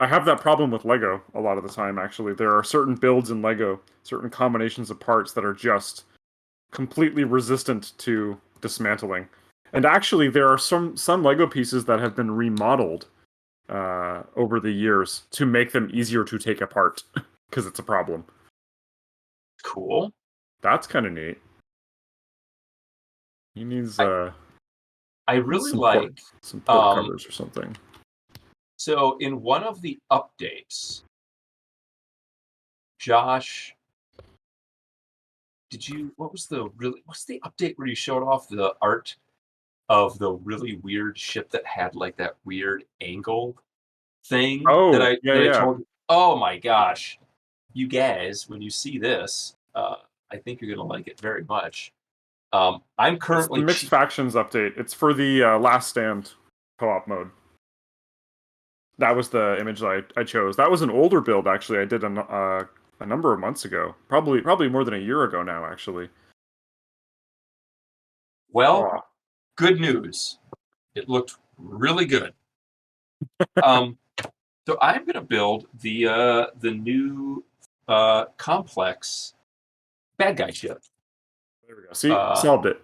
I have that problem with Lego a lot of the time, actually. There are certain builds in Lego, certain combinations of parts that are just completely resistant to dismantling. And actually, there are some Lego pieces that have been remodeled over the years to make them easier to take apart because it's a problem. Cool. That's kind of neat. He needs I I really like some port um, covers or something. so in one of the updates, Josh, what's the update where you showed off the art of the really weird ship that had like that weird angle thing that Oh, I yeah, that I yeah. told you? Oh my gosh. You guys, when you see this, I think you're gonna like it very much. I'm It's the currently Mixed Factions update. It's for the Last Stand co-op mode. That was the image that I chose. That was an older build, actually. I did a number of months ago. Probably more than a year ago now, actually. well, Oh. good news. It looked really good. Um, so I'm gonna build the new complex bad guy ship. There we go. See, Uh, solved it.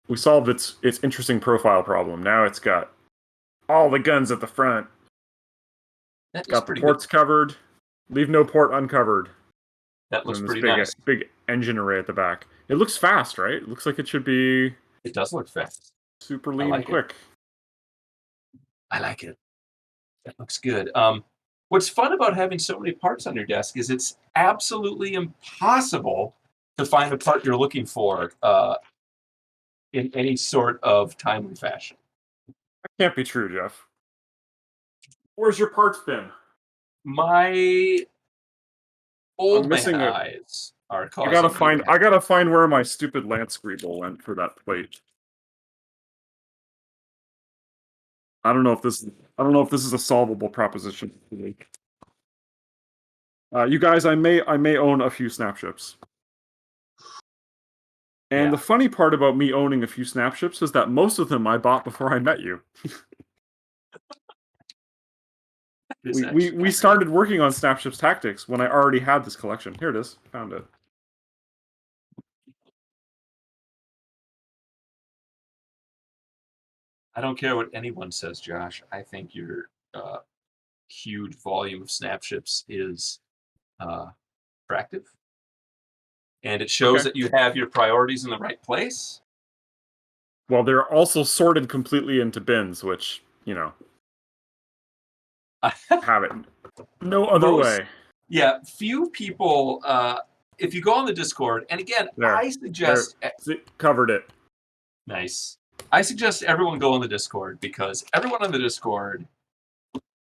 We solved its interesting profile problem. Now it's got all the guns at the front. that It's looks got the pretty good. ports covered. Leave no port uncovered. That And looks then this pretty nice. big engine array at the back. It looks fast, right? It looks like it should be It does look fast. super I lean and like it. quick. I like it. That looks good. What's fun about having so many parts on your desk is it's absolutely impossible to find the part you're looking for in any sort of timely fashion. That can't be true, Jeff. Where's your parts bin? My I'm old man missing a. eyes are causing me to I have. gotta find where my stupid lance scribble went for that plate. I don't know if this is a solvable proposition. You guys, I may own a few snapships. And Yeah, the funny part about me owning a few snapships is that most of them I bought before I met you. it's actually We kind of neat. started working on snapships tactics when I already had this collection. Here it is. Found it. I don't care what anyone says, Josh. I think your huge volume of snapships is uh, attractive, and it shows Okay. that you have your priorities in the right place. Well, they're also sorted completely into bins, which, have it no other Most, way. yeah, few people. If you go on the Discord, and again, There. There. See, covered it. nice. I suggest everyone go on the Discord because everyone on the Discord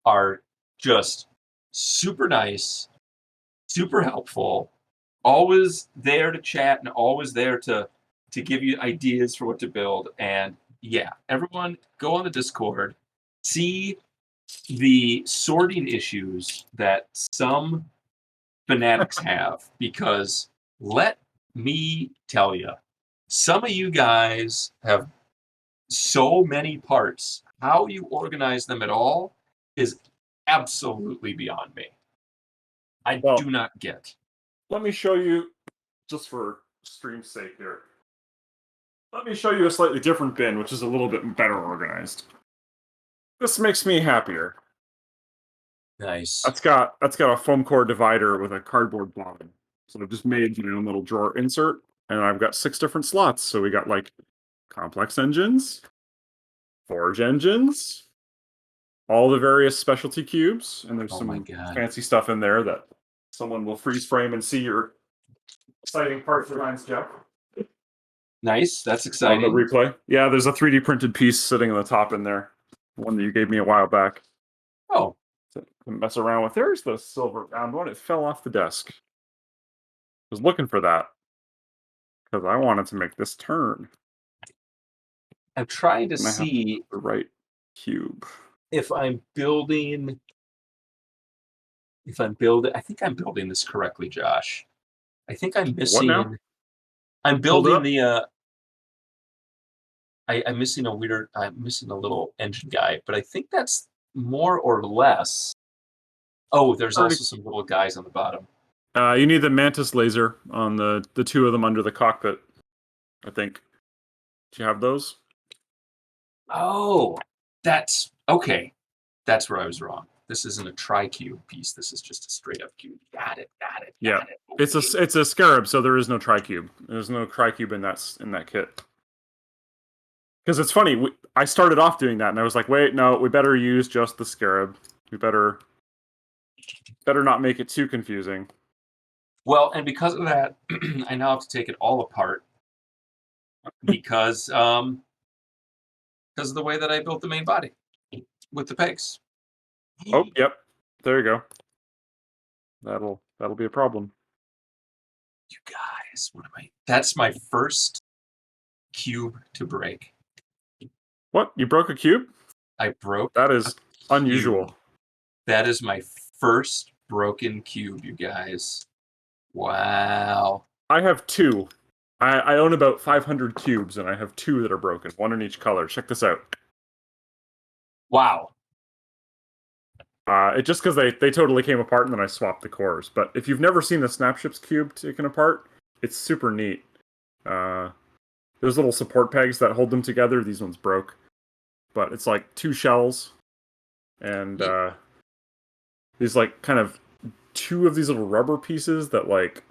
are just super nice, super helpful, always there to chat and always there to give you ideas for what to build. And yeah, everyone go on the Discord, see the sorting issues that some fanatics have, because let me tell you, some of you guys have so many parts. How you organize them at all is absolutely beyond me. I Well, do not get. let me show you, just for stream's sake here. Let me show you a slightly different bin, which is a little bit better organized. This makes me happier. Nice. That's got a foam core divider with a cardboard bottom. So I've just made my own little drawer insert, and I've got 6 different slots. So we got like complex engines, forge engines, all the various specialty cubes, and there's Oh my some God. fancy stuff in there that someone will freeze frame and see your exciting part behind Jeff. Nice. That's On the exciting. replay. Yeah, there's a 3D printed piece sitting on the top in there. One that you gave me a while back. Oh, To mess around with. There's the silver round one. It fell off the desk. Was looking for that because I wanted to make this turn. I'm trying to And I have see the right cube. if I'm building. I think I'm building this correctly, Josh. I think I'm What now? missing. I'm Hold it building up. the. I'm missing a weird. I'm missing a little engine guy, but I think that's more or less. Oh, there's also some little guys on the bottom. You need the mantis laser on the 2 of them under the cockpit, I think. Do you have those? Oh, that's okay. That's where I was wrong. This isn't a tri-cube piece. This is just a straight up cube. Got it. Yeah. Okay. It's a scarab, so there is no tricube. There's no tricube in that kit. Because it's funny, I started off doing that, and I was like, wait, no, we better use just the scarab. We better not make it too confusing. Well, and because of that, I now have to take it all apart because of the way that I built the main body with the pegs. Oh, yep. There you go. That'll be a problem. You guys, what am I? That's my first cube to break. What? You broke a cube? I broke. That is unusual. That is my first broken cube, you guys. Wow. I have 2. I own about 500 cubes, and I have 2 that are broken, 1 in each color. Check this out. Wow. It just because they totally came apart, and then I swapped the cores. But if you've never seen the Snapships cube taken apart, it's super neat. There's little support pegs that hold them together. These ones broke, but it's like 2 shells, and these like kind of 2 of these little rubber pieces that like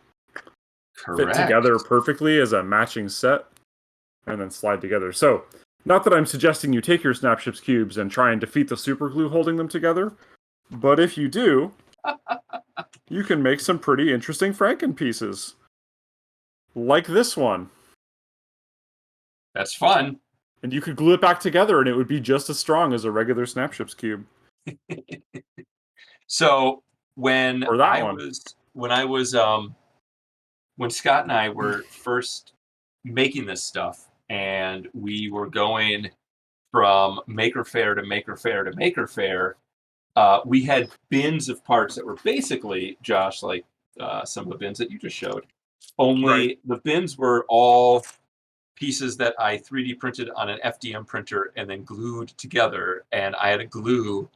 Correct. fit together perfectly as a matching set, and then slide together. So, not that I'm suggesting you take your Snapships cubes and try and defeat the super glue holding them together, but if you do, you can make some pretty interesting Franken pieces. Like this one. That's fun. And you could glue it back together and it would be just as strong as a regular Snapships cube. So when Or that one. when Scott and I were first making this stuff and we were going from Maker Faire to Maker Faire to Maker Faire, we had bins of parts that were basically, Josh, like some of the bins that you just showed. Only the bins were all pieces that I 3D printed on an FDM printer and then glued together. And I had to glue.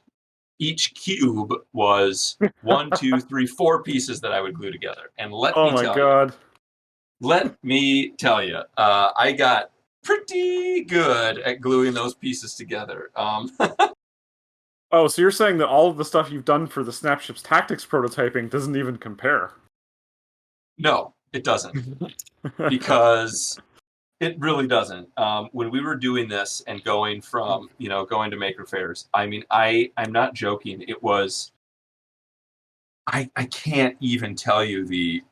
Each cube was 1, 2, 3, 4 pieces that I would glue together. And let me tell you, I got pretty good at gluing those pieces together. Oh, so you're saying that all of the stuff you've done for the Snapships Tactics prototyping doesn't even compare? No, it doesn't. Because it really doesn't. When we were doing this and going from, going to Maker Fairs, I mean, I'm not joking. It was, I can't even tell you the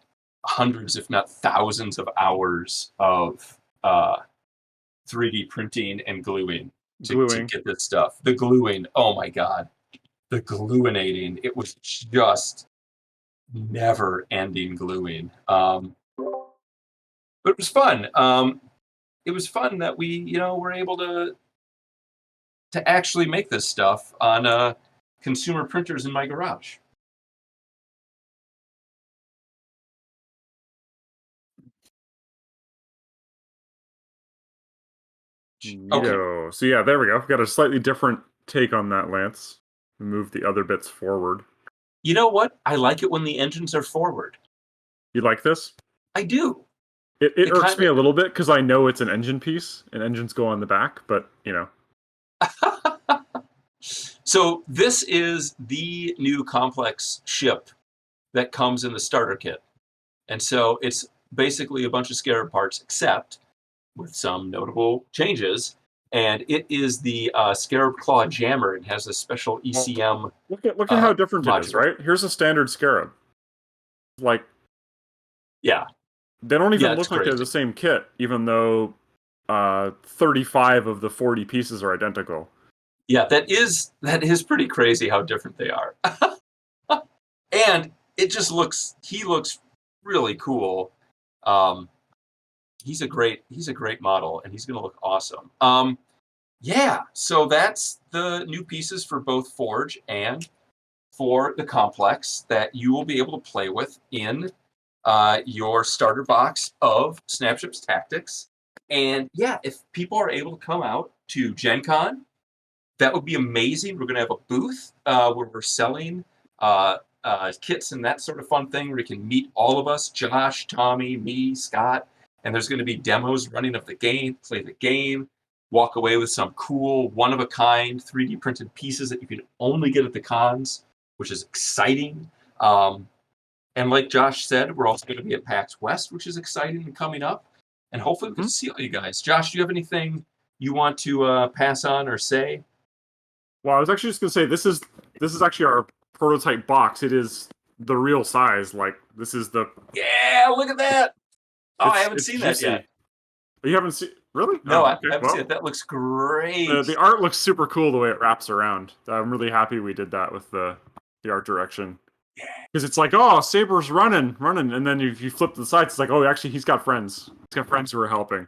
hundreds, if not thousands of hours of 3D printing and gluing to get this stuff. The gluing, oh my God. the gluinating. It was just never-ending gluing. But it was fun. It was fun that we, were able to actually make this stuff on consumer printers in my garage. Okay. Neato. So yeah, there we go. Got a slightly different take on that, Lance. Move the other bits forward. You know what? I like it when the engines are forward. You like this? I do. It It irks kind me a little bit because I know it's an engine piece and engines go on the back, but of. So this is the new complex ship that comes in the starter kit. And so it's basically a bunch of Scarab parts, except with some notable changes. And it is the Scarab Claw Jammer. It has a special ECM look at how different it is, module. right? Here's a standard Scarab. Like, Yeah. they don't even Yeah, it's look like they're the crazy. same kit, even though 35 of the 40 pieces are identical. Yeah, that is pretty crazy how different they are. And he looks really cool. He's a great model, and he's going to look awesome. Yeah, so that's the new pieces for both Forge and for the Complex that you will be able to play with in your starter box of Snapships Tactics. And yeah, if people are able to come out to Gen Con, that would be amazing. We're going to have a booth where we're selling kits and that sort of fun thing where you can meet all of us, Josh, Tommy, me, Scott, and there's going to be demos running of the game, play the game, walk away with some cool, one-of-a-kind 3D printed pieces that you can only get at the cons, which is exciting. And like Josh said, we're also going to be at PAX West, which is exciting and coming up. And hopefully we get to see all you guys. Josh, do you have anything you want to pass on or say? Well, I was actually just gonna say this is actually our prototype box. It is the real size. Like, this is the Yeah, look at that. Oh, I haven't it's seen that juicy. yet. You haven't seen, really? No, Oh, I okay. haven't seen Well, it. That looks great. the art looks super cool the way it wraps around. I'm really happy we did that with the art direction. Because it's like, oh, Saber's running, and then you flip to the sides, it's like, oh, actually, he's got friends. He's got friends who are helping.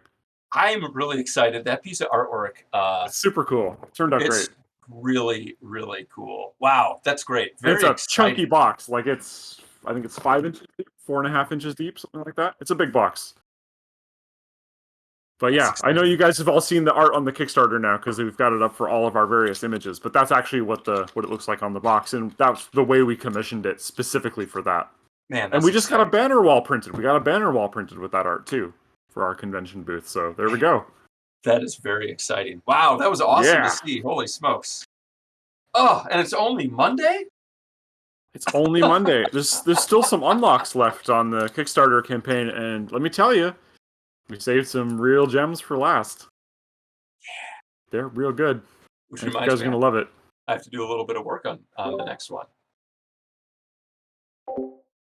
I'm really excited. That piece of artwork, It's super cool. It turned out it's great. really, really cool. Wow, that's great. And it's Very a chunky exciting. box. Like, I think it's 5 inches deep, 4.5 inches deep, something like that. It's a big box. But That's yeah, I know exciting. you guys have all seen the art on the Kickstarter now because we've got it up for all of our various images. But that's actually what it looks like on the box, and that's the way we commissioned it specifically for that. Man, And that's we just got a exciting. banner wall printed. We got a banner wall printed with that art too for our convention booth. So there we go. That is very exciting. Wow, that was awesome to Yeah, see. Holy smokes. Oh, and it's only Monday? it's only Monday. There's still some unlocks left on the Kickstarter campaign, and let me tell you, we saved some real gems for last. They're real good. Which I think you reminds guys are me, gonna love it. I have to do a little bit of work on the next one.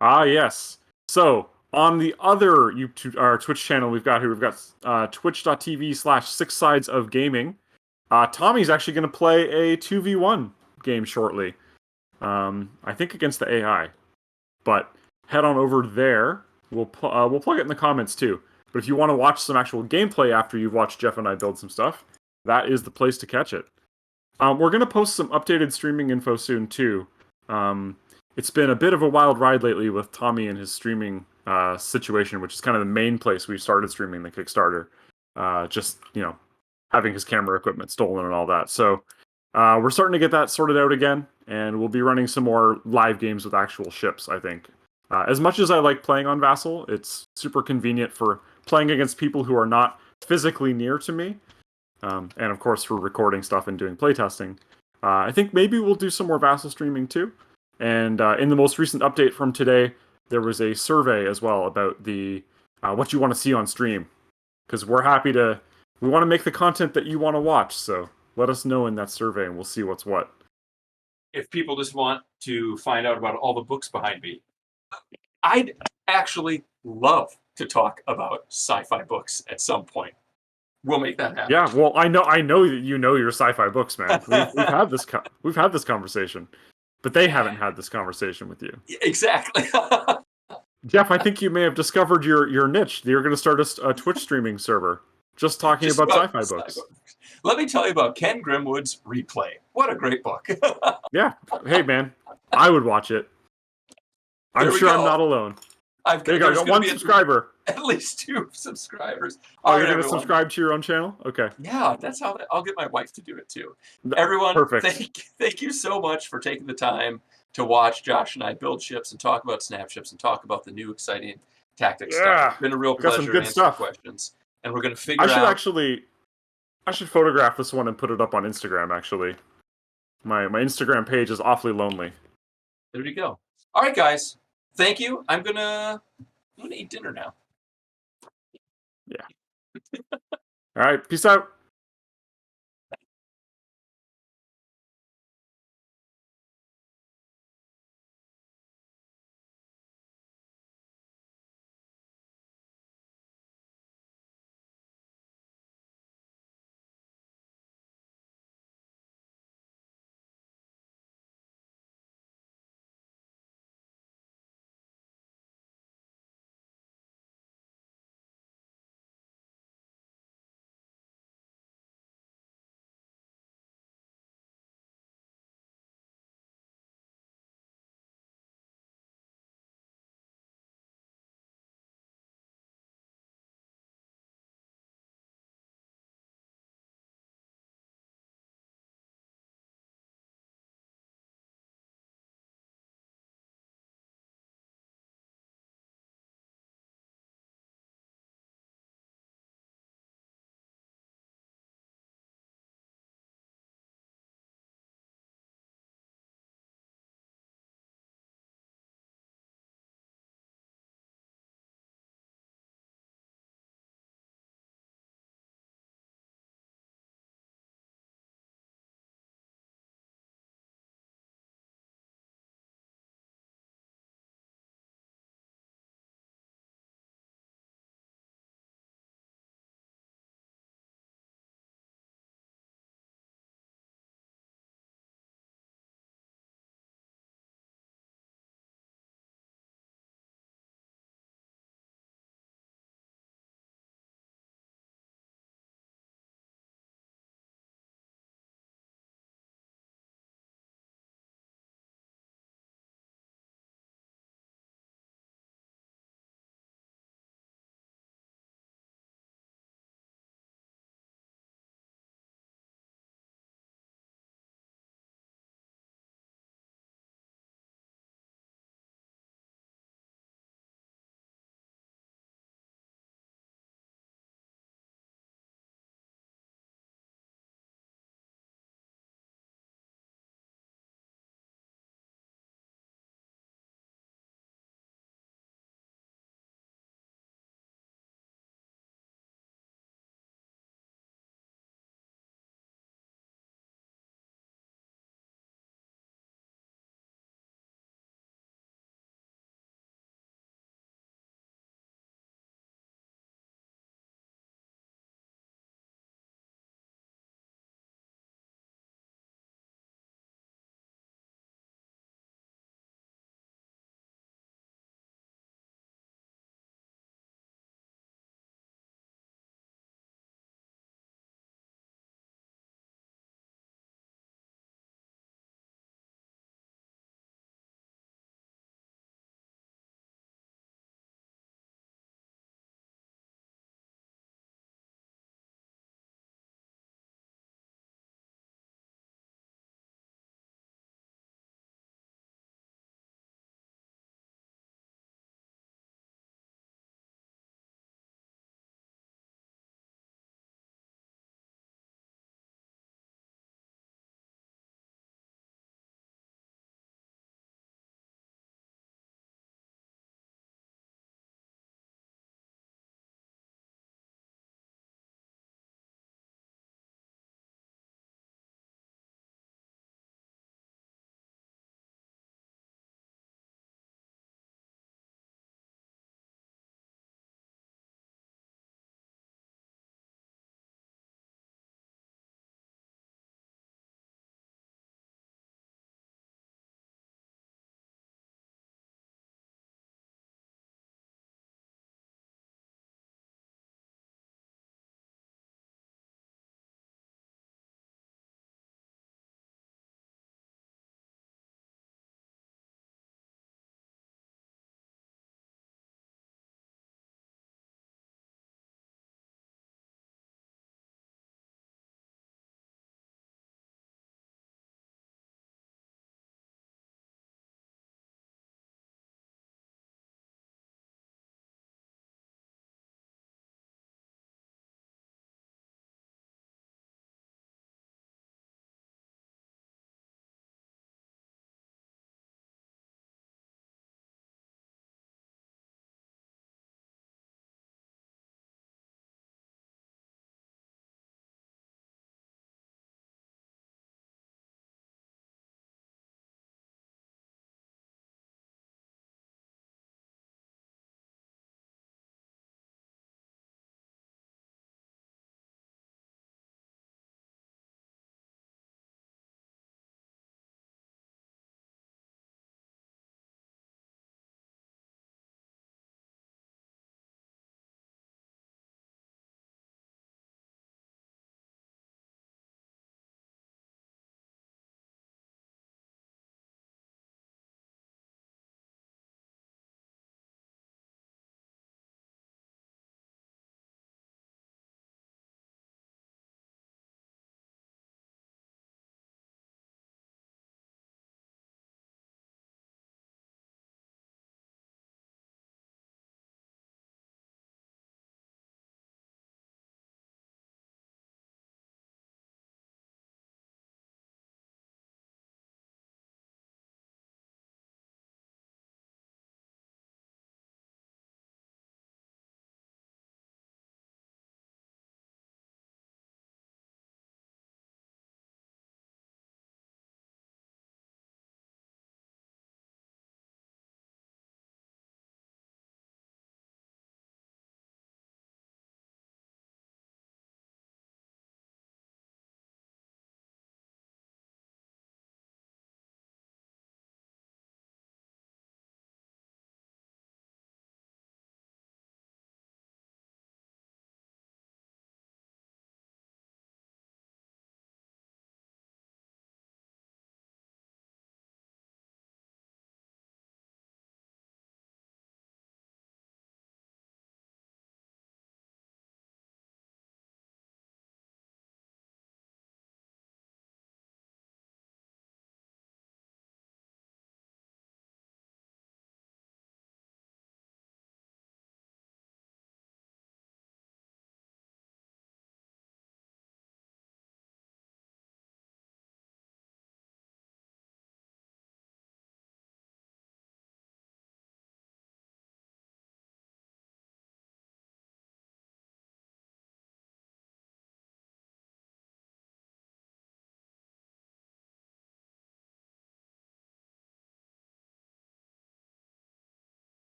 Ah, yes. So on the other YouTube or Twitch channel we've got here, we've got twitch.tv/six sides of gaming. Tommy's actually going to play a 2v1 game shortly. I think against the AI. But head on over there. We'll plug it in the comments too. But if you want to watch some actual gameplay after you've watched Jeff and I build some stuff, that is the place to catch it. We're going to post some updated streaming info soon too. It's been a bit of a wild ride lately with Tommy and his streaming situation, which is kind of the main place we started streaming the Kickstarter. Just, having his camera equipment stolen and all that. So we're starting to get that sorted out again, and we'll be running some more live games with actual ships, I think. As much as I like playing on Vassal, it's super convenient for playing against people who are not physically near to me. And of course, for recording stuff and doing playtesting. I think maybe we'll do some more Vassal streaming too. And in the most recent update from today, there was a survey as well about the what you want to see on stream. Because we want to make the content that you want to watch. So let us know in that survey, and we'll see what's what. If people just want to find out about all the books behind me, I'd actually love to talk about sci-fi books at some point. We'll make that happen. Yeah, well, I know that you know your sci-fi books, man. We've had this conversation, but they haven't had this conversation with you. Exactly. Jeff, I think you may have discovered your niche. You're going to start a Twitch streaming server just talking Just about sci-fi sci-fi books. books. Let me tell you about Ken Grimwood's Replay. What a great book. Yeah. Hey, man, I would watch it. I'm sure I'm not alone. There you go. I got one subscriber. At least 2 subscribers. Oh, you're going to subscribe to your own channel? Okay. Yeah, that's how I'll get my wife to do it too. Everyone, perfect. Thank you so much for taking the time to watch Josh and I build ships and talk about snap ships and talk about the new exciting tactics stuff. It's been a real pleasure to answer questions. And we're going to figure out... I should photograph this one and put it up on Instagram, actually. My Instagram page is awfully lonely. There you go. All right, guys. Thank you. I'm gonna eat dinner now. Yeah. All right. Peace out.